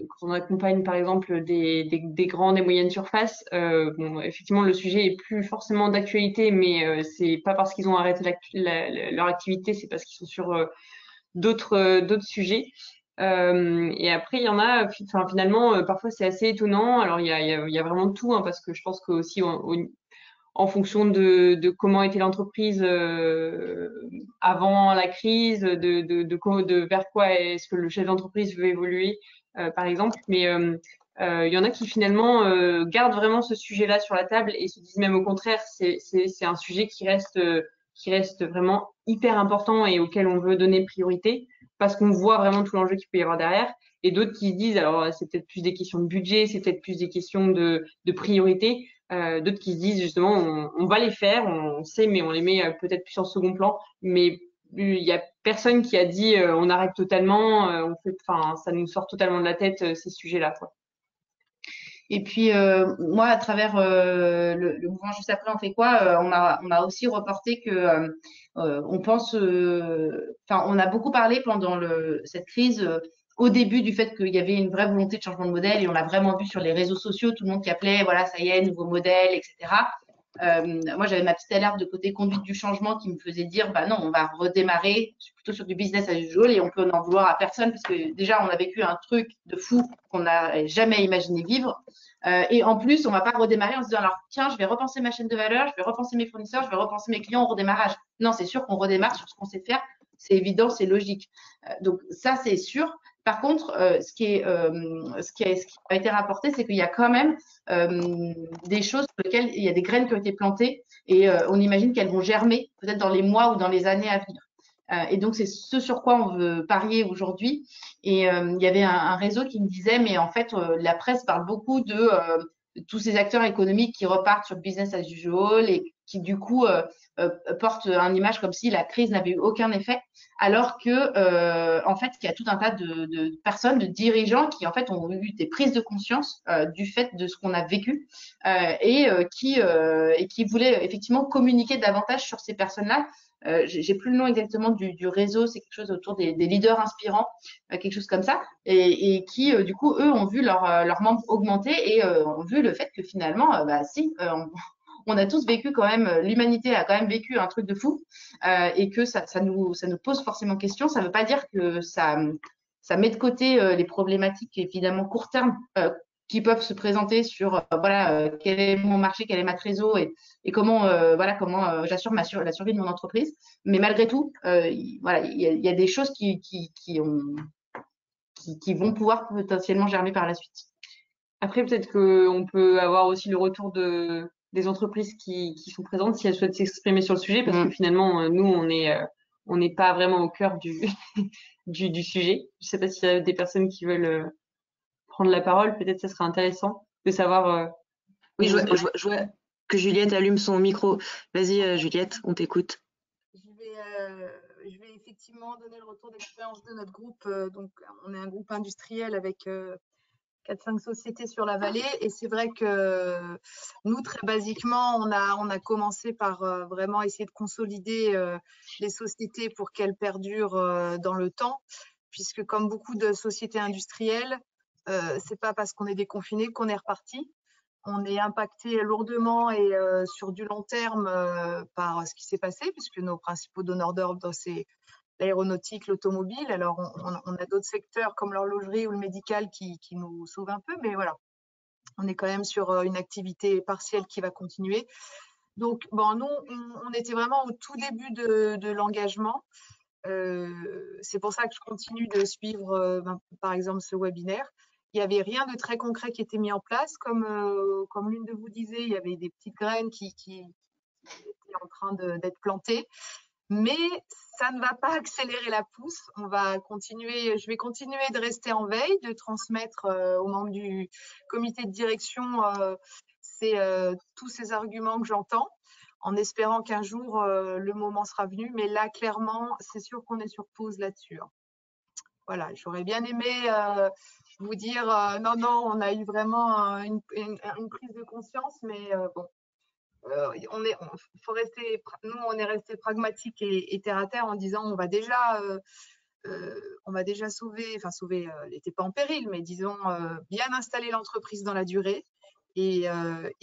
quand on accompagne par exemple des grandes et moyennes surfaces, bon, effectivement le sujet est plus forcément d'actualité, mais c'est pas parce qu'ils ont arrêté leur activité, c'est parce qu'ils sont sur d'autres sujets. Et après, il y en a, enfin, finalement, parfois c'est assez étonnant. Alors, il y a vraiment tout, hein, parce que je pense qu'aussi en fonction de comment était l'entreprise avant la crise, vers quoi est-ce que le chef d'entreprise veut évoluer, par exemple. Mais il y en a qui finalement gardent vraiment ce sujet-là sur la table et se disent même au contraire, c'est un sujet qui reste vraiment hyper important et auquel on veut donner priorité parce qu'on voit vraiment tout l'enjeu qu'il peut y avoir derrière. Et d'autres qui se disent, alors c'est peut-être plus des questions de budget, c'est peut-être plus des questions de priorité. D'autres qui se disent justement on va les faire, on sait, mais on les met peut-être plus en second plan. Mais il y a personne qui a dit on arrête totalement, enfin ça nous sort totalement de la tête ces sujets-là, quoi.
Et puis moi, à travers le mouvement Juste Après, on fait quoi, on a aussi reporté que on pense, enfin, on a beaucoup parlé pendant cette crise. Au début du fait qu'il y avait une vraie volonté de changement de modèle et on l'a vraiment vu sur les réseaux sociaux, tout le monde qui appelait, voilà, ça y est, nouveau modèle, etc. Moi, j'avais ma petite alerte de côté conduite du changement qui me faisait dire, bah non, on va redémarrer plutôt sur du business as usual et on peut en vouloir à personne parce que déjà, on a vécu un truc de fou qu'on n'a jamais imaginé vivre. Et en plus, on va pas redémarrer en se disant, alors tiens, je vais repenser ma chaîne de valeur, je vais repenser mes fournisseurs, je vais repenser mes clients au redémarrage. Non, c'est sûr qu'on redémarre sur ce qu'on sait faire. C'est évident, c'est logique. Donc ça, c'est sûr. Par contre, ce qui a été rapporté, c'est qu'il y a quand même des choses sur lesquelles il y a des graines qui ont été plantées et on imagine qu'elles vont germer peut-être dans les mois ou dans les années à venir. Et donc, c'est ce sur quoi on veut parier aujourd'hui. Et il y avait un réseau qui me disait, mais en fait, la presse parle beaucoup de tous ces acteurs économiques qui repartent sur business as usual et qui, du coup, portent une image comme si la crise n'avait eu aucun effet, alors que, en fait, il y a tout un tas de personnes, de dirigeants qui, en fait, ont eu des prises de conscience du fait de ce qu'on a vécu et qui voulaient effectivement communiquer davantage sur ces personnes-là. J'ai plus le nom exactement du réseau, c'est quelque chose autour des leaders inspirants, quelque chose comme ça, et qui, du coup, eux, ont vu leurs membres augmenter et ont vu le fait que finalement, on a tous vécu quand même, l'humanité a quand même vécu un truc de fou et que ça nous pose forcément question. Ça ne veut pas dire que ça met de côté les problématiques évidemment court terme qui peuvent se présenter sur quel est mon marché, quelle est ma trésor et comment j'assure la survie de mon entreprise. Mais malgré tout, il y a des choses qui vont pouvoir potentiellement germer par la suite.
Après, peut-être qu'on peut avoir aussi le retour des entreprises qui sont présentes si elles souhaitent s'exprimer sur le sujet, parce que finalement, nous, on n'est pas vraiment au cœur du sujet. Je ne sais pas s'il y a des personnes qui veulent prendre la parole. Peut-être que ça serait intéressant de savoir.
Oui, je vois que Juliette allume son micro. Vas-y, Juliette, on t'écoute.
Je vais effectivement donner le retour d'expérience de notre groupe. Donc, on est un groupe industriel avec 4-5 sociétés sur la vallée. Et c'est vrai que nous, très basiquement, on a commencé par vraiment essayer de consolider les sociétés pour qu'elles perdurent dans le temps. Puisque comme beaucoup de sociétés industrielles, c'est pas parce qu'on est déconfiné qu'on est reparti. On est impacté lourdement et sur du long terme par ce qui s'est passé, puisque nos principaux donneurs d'ordre, c'est l'aéronautique, l'automobile. Alors, on a d'autres secteurs comme l'horlogerie ou le médical qui nous sauvent un peu, mais voilà, on est quand même sur une activité partielle qui va continuer. Donc, bon, nous, on était vraiment au tout début de l'engagement. C'est pour ça que je continue de suivre, par exemple, ce webinaire. Il n'y avait rien de très concret qui était mis en place. Comme l'une de vous disait, il y avait des petites graines qui étaient en train d'être plantées. Mais ça ne va pas accélérer la pousse. Je vais continuer de rester en veille, de transmettre aux membres du comité de direction tous ces arguments que j'entends, en espérant qu'un jour le moment sera venu. Mais là, clairement, c'est sûr qu'on est sur pause là-dessus. Voilà, j'aurais bien aimé vous dire non, on a eu vraiment une prise de conscience, mais bon. On est resté pragmatique et terre à terre en disant on va déjà sauver, elle n'était pas en péril, mais disons bien installer l'entreprise dans la durée. Et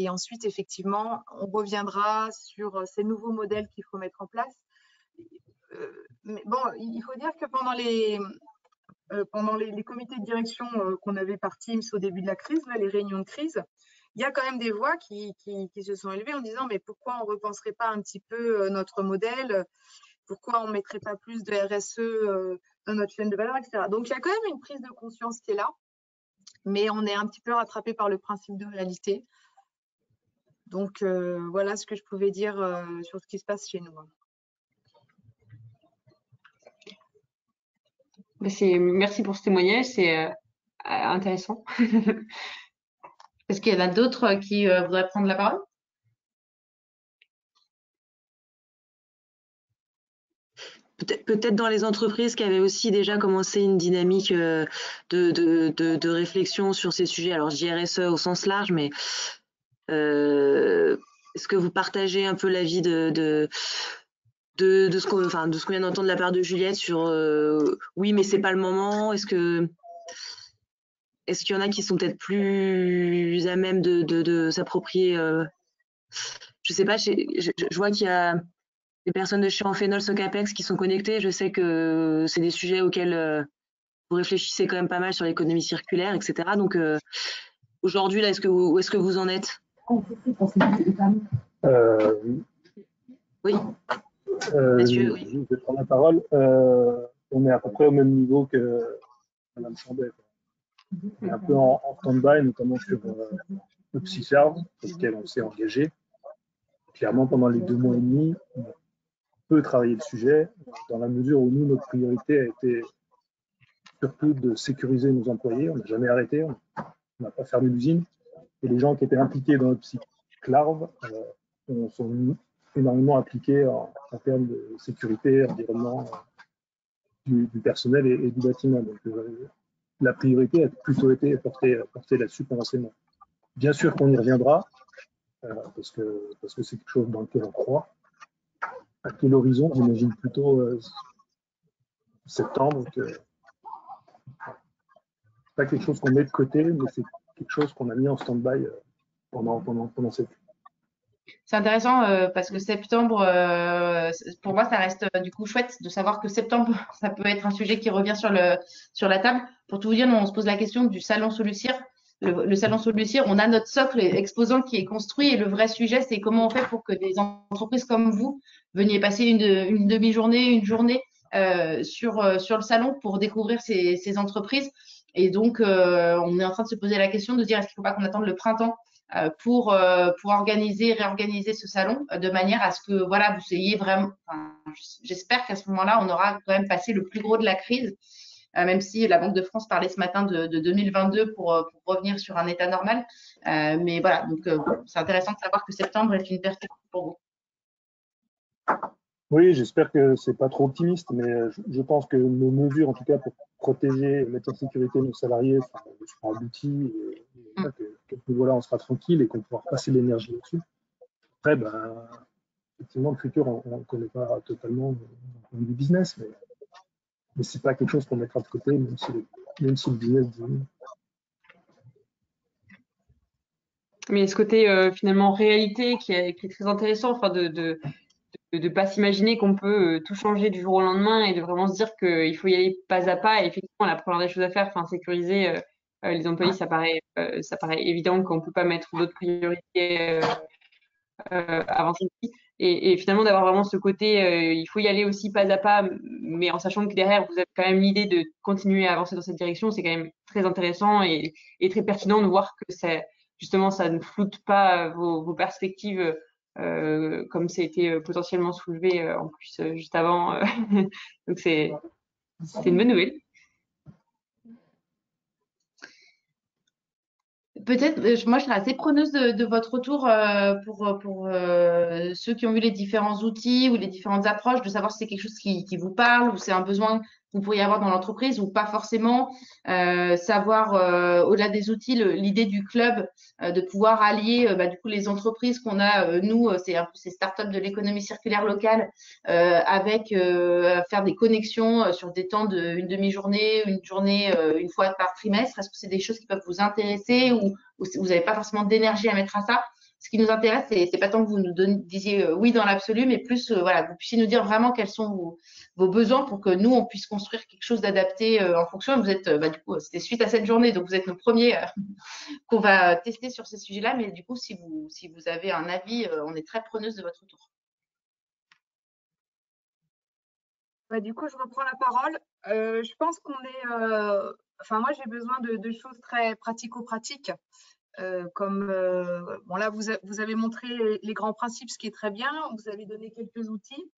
ensuite, effectivement, on reviendra sur ces nouveaux modèles qu'il faut mettre en place. Mais bon, il faut dire que pendant les comités de direction qu'on avait par Teams au début de la crise, là, les réunions de crise, il y a quand même des voix qui se sont élevées en disant mais pourquoi on ne repenserait pas un petit peu notre modèle, pourquoi on ne mettrait pas plus de RSE dans notre chaîne de valeur, etc. Donc, il y a quand même une prise de conscience qui est là, mais on est un petit peu rattrapé par le principe de réalité. Donc, voilà ce que je pouvais dire sur ce qui se passe chez nous.
Merci pour ce témoignage, c'est intéressant.
Est-ce qu'il y en a d'autres qui voudraient prendre la parole?
Peut-être dans les entreprises qui avaient aussi déjà commencé une dynamique de réflexion sur ces sujets. Alors, je dis RSE au sens large, mais est-ce que vous partagez un peu l'avis de ce qu'on vient d'entendre de la part de Juliette sur oui, mais c'est pas le moment. Est-ce qu'il y en a qui sont peut-être plus à même de s'approprier je sais pas, je vois qu'il y a des personnes de chez Amphénol Socapex qui sont connectées. Je sais que c'est des sujets auxquels vous réfléchissez quand même pas mal sur l'économie circulaire, etc. Donc aujourd'hui, là, où est-ce que vous en êtes? Oui.
Mathieu, oui. Je vais prendre la parole. On est à peu près au même niveau que Madame Chambet. On est un peu en stand-by, notamment sur le Psy-Serve, sur lequel on s'est engagé. Clairement, pendant les 2 mois et demi, on peut travailler le sujet, dans la mesure où nous, notre priorité a été surtout de sécuriser nos employés. On n'a jamais arrêté, on n'a pas fermé l'usine. Et les gens qui étaient impliqués dans le Psy-Clarve sont énormément impliqués en termes de sécurité, environnement du personnel et du bâtiment. Donc, la priorité a plutôt été portée là-dessus pendant ces mois. Bien sûr qu'on y reviendra, parce que c'est quelque chose dans lequel on croit. À quel horizon? J'imagine plutôt septembre. C'est pas quelque chose qu'on met de côté, mais c'est quelque chose qu'on a mis en stand-by pendant cette.
C'est intéressant parce que septembre, pour moi, ça reste du coup chouette de savoir que septembre, ça peut être un sujet qui revient sur la table. Pour tout vous dire, nous, on se pose la question du salon Solucir. Le salon Solucir, on a notre socle exposant qui est construit et le vrai sujet, c'est comment on fait pour que des entreprises comme vous veniez passer une demi-journée, une journée sur le salon pour découvrir ces entreprises. Et donc, on est en train de se poser la question de dire est-ce qu'il ne faut pas qu'on attende le printemps pour réorganiser ce salon de manière à ce que voilà, vous ayez vraiment. Enfin, j'espère qu'à ce moment-là, on aura quand même passé le plus gros de la crise, même si la Banque de France parlait ce matin de 2022 pour revenir sur un état normal. Mais voilà, donc c'est intéressant de savoir que septembre est une perspective pour vous.
Oui, j'espère que c'est pas trop optimiste, mais je pense que nos mesures, en tout cas pour protéger et mettre en sécurité nos salariés, seront abouties et qu'à ce niveau-là, on sera tranquille et qu'on pourra passer l'énergie là-dessus. Après, effectivement, le futur, on ne connaît pas totalement du business, mais c'est pas quelque chose qu'on mettra de côté, même si le business diminue.
Mais ce côté finalement réalité qui est très intéressant, enfin de pas s'imaginer qu'on peut tout changer du jour au lendemain et de vraiment se dire qu'il faut y aller pas à pas. Et effectivement, la première des choses à faire, enfin sécuriser les employés, ça paraît évident qu'on peut pas mettre d'autres priorités avant celle-ci. Et finalement, d'avoir vraiment ce côté, il faut y aller aussi pas à pas, mais en sachant que derrière, vous avez quand même l'idée de continuer à avancer dans cette direction, c'est quand même très intéressant et très pertinent de voir que justement, ça ne floute pas vos perspectives comme ça a été potentiellement soulevé en plus juste avant. Donc, c'est une bonne nouvelle.
Peut-être, moi, je serais assez preneuse de votre retour pour ceux qui ont vu les différents outils ou les différentes approches, de savoir si c'est quelque chose qui vous parle ou c'est un besoin que vous pourriez avoir dans l'entreprise ou pas forcément. Savoir, au-delà des outils, l'idée du club, de pouvoir allier du coup les entreprises qu'on a, nous, c'est un peu ces startups de l'économie circulaire locale, avec faire des connexions sur des temps d'une demi-journée, une journée, une fois par trimestre. Est-ce que c'est des choses qui peuvent vous intéresser ou vous n'avez pas forcément d'énergie à mettre à ça? Ce qui nous intéresse, c'est pas tant que vous nous disiez oui dans l'absolu, mais plus voilà, que vous puissiez nous dire vraiment quels sont vos besoins pour que nous, on puisse construire quelque chose d'adapté en fonction. Vous êtes, du coup, c'était suite à cette journée, donc vous êtes nos premiers qu'on va tester sur ces sujets-là. Mais du coup, si vous avez un avis, on est très preneuse de votre retour.
Du coup, je reprends la parole. Je pense qu'on est. Enfin, moi, j'ai besoin de choses très pratico-pratiques. Comme bon, là, vous avez montré les grands principes, ce qui est très bien. Vous avez donné quelques outils.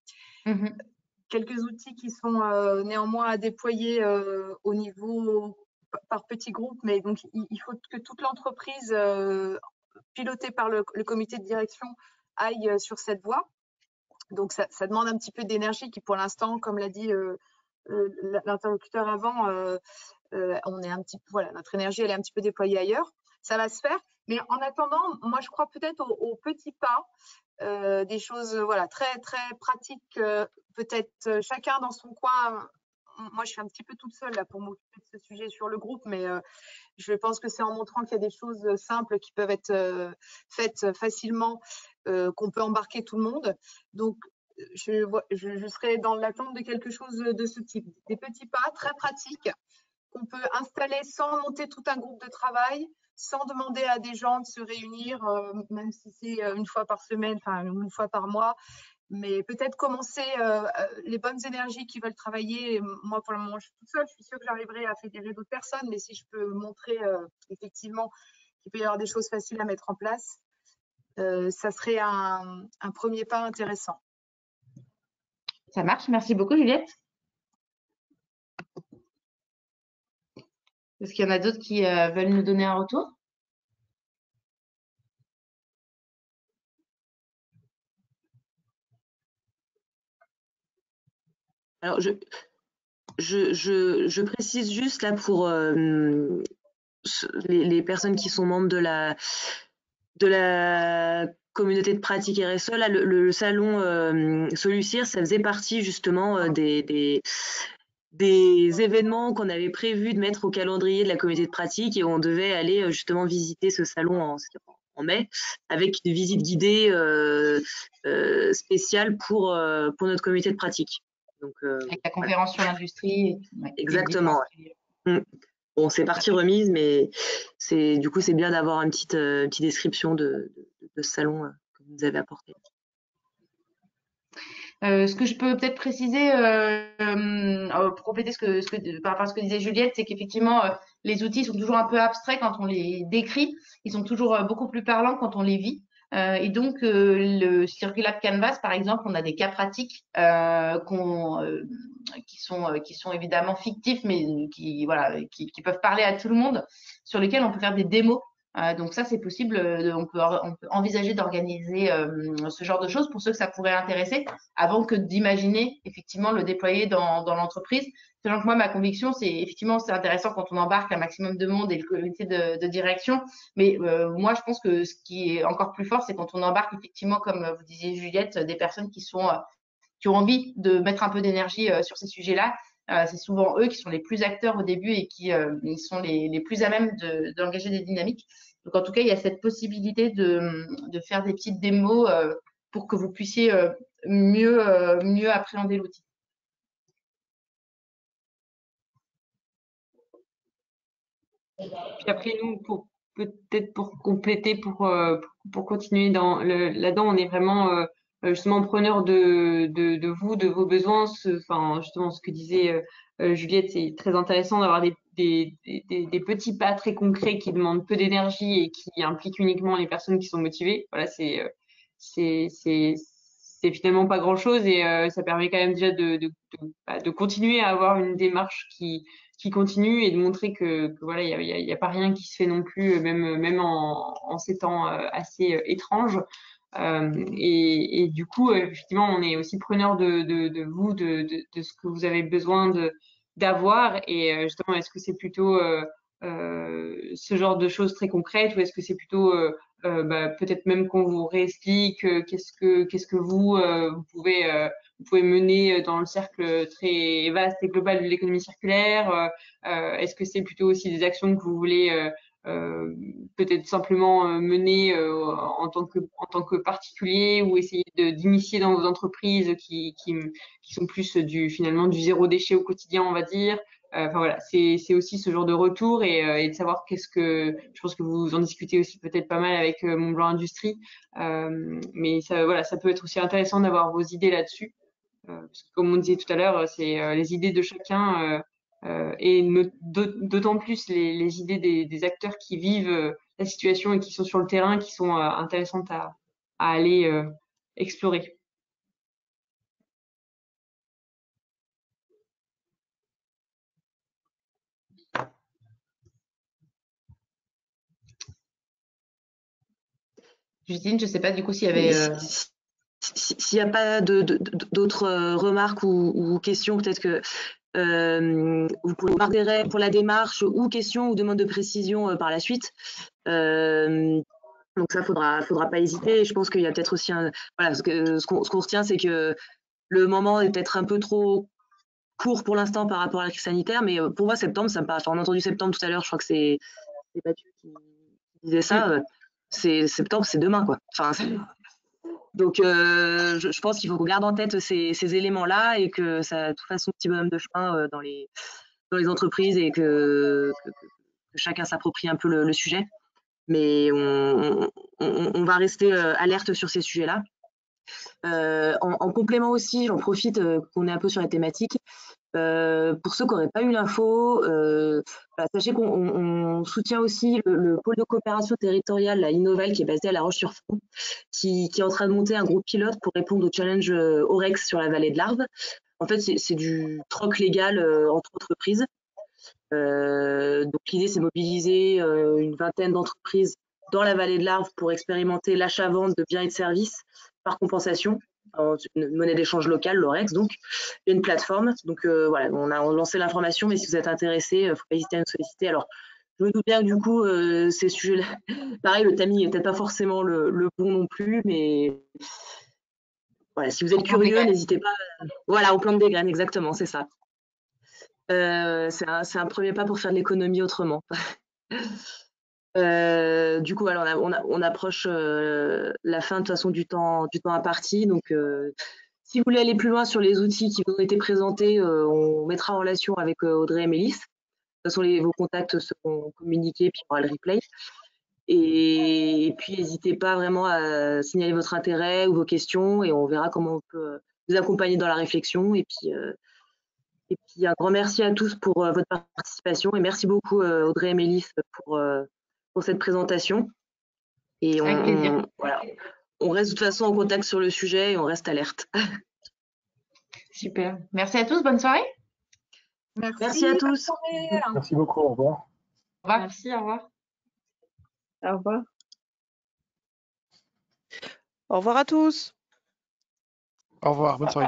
Quelques outils qui sont néanmoins à déployer au niveau par petits groupes. Mais donc, il faut que toute l'entreprise pilotée par le comité de direction aille sur cette voie. Donc, ça demande un petit peu d'énergie qui, pour l'instant, comme l'a dit l'interlocuteur avant, on est un petit peu, voilà, notre énergie, elle est un petit peu déployée ailleurs. Ça va se faire. Mais en attendant, moi, je crois peut-être aux petits pas, des choses voilà, très, très pratiques, peut-être chacun dans son coin. Moi, je suis un petit peu toute seule là pour m'occuper de ce sujet sur le groupe, mais je pense que c'est en montrant qu'il y a des choses simples qui peuvent être faites facilement qu'on peut embarquer tout le monde. Donc, je serai dans l'attente de quelque chose de ce type. Des petits pas très pratiques qu'on peut installer sans monter tout un groupe de travail, sans demander à des gens de se réunir, même si c'est une fois par semaine, enfin une fois par mois, Mais peut-être commencer les bonnes énergies qui veulent travailler. Moi, pour le moment, je suis toute seule. Je suis sûre que j'arriverai à fédérer d'autres personnes. Mais si je peux montrer effectivement qu'il peut y avoir des choses faciles à mettre en place, ça serait un premier pas intéressant.
Ça marche. Merci beaucoup, Juliette. Est-ce qu'il y en a d'autres qui veulent nous donner un retour?
Alors, je précise juste là pour les personnes qui sont membres de la communauté de pratique RSE, là, le salon Solucir, ça faisait partie justement des événements qu'on avait prévu de mettre au calendrier de la communauté de pratique, et on devait aller justement visiter ce salon en mai, avec une visite guidée spéciale pour notre communauté de pratique. Donc,
avec la conférence sur l'industrie.
Ouais, exactement. Ouais. Bon, c'est partie remise, mais du coup, c'est bien d'avoir une petite description de ce salon que vous nous avez apporté.
Ce que je peux peut-être préciser pour compléter par rapport à ce que disait Juliette, c'est qu'effectivement, les outils sont toujours un peu abstraits quand on les décrit. Ils sont toujours beaucoup plus parlants quand on les vit. Et donc, le Circulab Canvas, par exemple, on a des cas pratiques qui sont évidemment fictifs, mais qui peuvent parler à tout le monde, sur lesquels on peut faire des démos. Donc ça, c'est possible. On peut envisager d'organiser ce genre de choses pour ceux que ça pourrait intéresser, avant que d'imaginer effectivement le déployer dans l'entreprise. Sachant que moi, ma conviction, c'est effectivement c'est intéressant quand on embarque un maximum de monde et le comité de direction. Mais moi, je pense que ce qui est encore plus fort, c'est quand on embarque effectivement, comme vous disiez Juliette, des personnes qui ont envie de mettre un peu d'énergie sur ces sujets-là. C'est souvent eux qui sont les plus acteurs au début et qui ils sont les plus à même d'engager des dynamiques. Donc, en tout cas, il y a cette possibilité de faire des petites démos pour que vous puissiez mieux appréhender l'outil.
Puis après, nous, peut-être pour compléter, pour continuer là-dedans, on est vraiment justement preneur de vous, de vos besoins. Enfin, justement, ce que disait Juliette, c'est très intéressant d'avoir des petits pas très concrets qui demandent peu d'énergie et qui impliquent uniquement les personnes qui sont motivées. Voilà, c'est finalement pas grand-chose, et ça permet quand même déjà de continuer à avoir une démarche qui continue, et de montrer que voilà, il y a pas rien qui se fait non plus, même en ces temps assez étranges. Et du coup, effectivement, on est aussi preneur de vous, de ce que vous avez besoin d'avoir. Et justement, est-ce que c'est plutôt ce genre de choses très concrètes, ou est-ce que c'est plutôt peut-être même qu'on vous réexplique qu'est-ce que vous pouvez mener dans le cercle très vaste et global de l'économie circulaire. Est-ce que c'est plutôt aussi des actions que vous voulez peut-être simplement mener en tant que particulier, ou essayer d'initier dans vos entreprises qui sont plus finalement du zéro déchet au quotidien, on va dire. Enfin voilà, c'est aussi ce genre de retour, et de savoir je pense que vous en discutez aussi peut-être pas mal avec Montblanc Industrie, mais ça peut être aussi intéressant d'avoir vos idées là-dessus, parce que comme on disait tout à l'heure, c'est les idées de chacun, et d'autant plus les idées des acteurs qui vivent la situation et qui sont sur le terrain, qui sont intéressantes à aller explorer.
Justine, je ne sais pas du coup s'il y avait…
S'il n'y a pas d'autres remarques ou questions, peut-être que vous pouvez marquer pour la démarche, ou questions ou demandes de précision par la suite. Donc ça, faudra pas hésiter. Et je pense qu'il y a peut-être aussi ce qu'on retient, c'est que le moment est peut-être un peu trop court pour l'instant par rapport à la crise sanitaire, mais pour moi, septembre, ça me paraît… On a entendu septembre tout à l'heure, je crois que c'est Mathieu qui disait ça. C'est septembre, c'est demain, quoi. Enfin, donc, je pense qu'il faut qu'on garde en tête ces éléments-là, et que ça, de toute façon, petit bonhomme de chemin dans les entreprises, et que chacun s'approprie un peu le sujet. Mais on va rester alerte sur ces sujets-là. En complément aussi, j'en profite qu'on est un peu sur la thématique. Pour ceux qui n'auraient pas eu l'info, voilà, sachez qu'on soutient aussi le pôle de coopération territoriale, la Innoval, qui est basé à La Roche-sur-Fonds, qui est en train de monter un groupe pilote pour répondre au challenge Orex sur la vallée de l'Arve. En fait, c'est du troc légal entre entreprises. Donc l'idée, c'est de mobiliser une vingtaine d'entreprises dans la vallée de l'Arve pour expérimenter l'achat-vente de biens et de services par compensation, une monnaie d'échange locale, l'Orex, donc une plateforme. Donc voilà, on a lancé l'information, mais si vous êtes intéressé, il ne faut pas hésiter à nous solliciter. Alors, je me doute bien que du coup, ces sujets-là, pareil, le timing n'est peut-être pas forcément le bon non plus, mais voilà, si vous êtes curieux, n'hésitez pas. Voilà, on plante des graines, exactement, c'est ça. C'est un premier pas pour faire de l'économie autrement. Du coup, alors on approche la fin de toute façon du temps imparti. Donc, si vous voulez aller plus loin sur les outils qui vous ont été présentés, on mettra en relation avec Audrey et Mélisse. De toute façon, vos contacts seront communiqués, puis il y aura le replay. Et puis, n'hésitez pas vraiment à signaler votre intérêt ou vos questions, et on verra comment on peut vous accompagner dans la réflexion. Et puis, un grand merci à tous pour votre participation, et merci beaucoup Audrey et Mélisse pour cette présentation. Et
Avec plaisir.
voilà, on reste de toute façon en contact sur le sujet et on reste alerte.
Super. Merci à tous. Bonne soirée.
Merci à tous.
Merci beaucoup. Au revoir.
Au revoir.
Merci, au revoir.
Au revoir.
Au revoir à tous.
Au revoir, bonne soirée.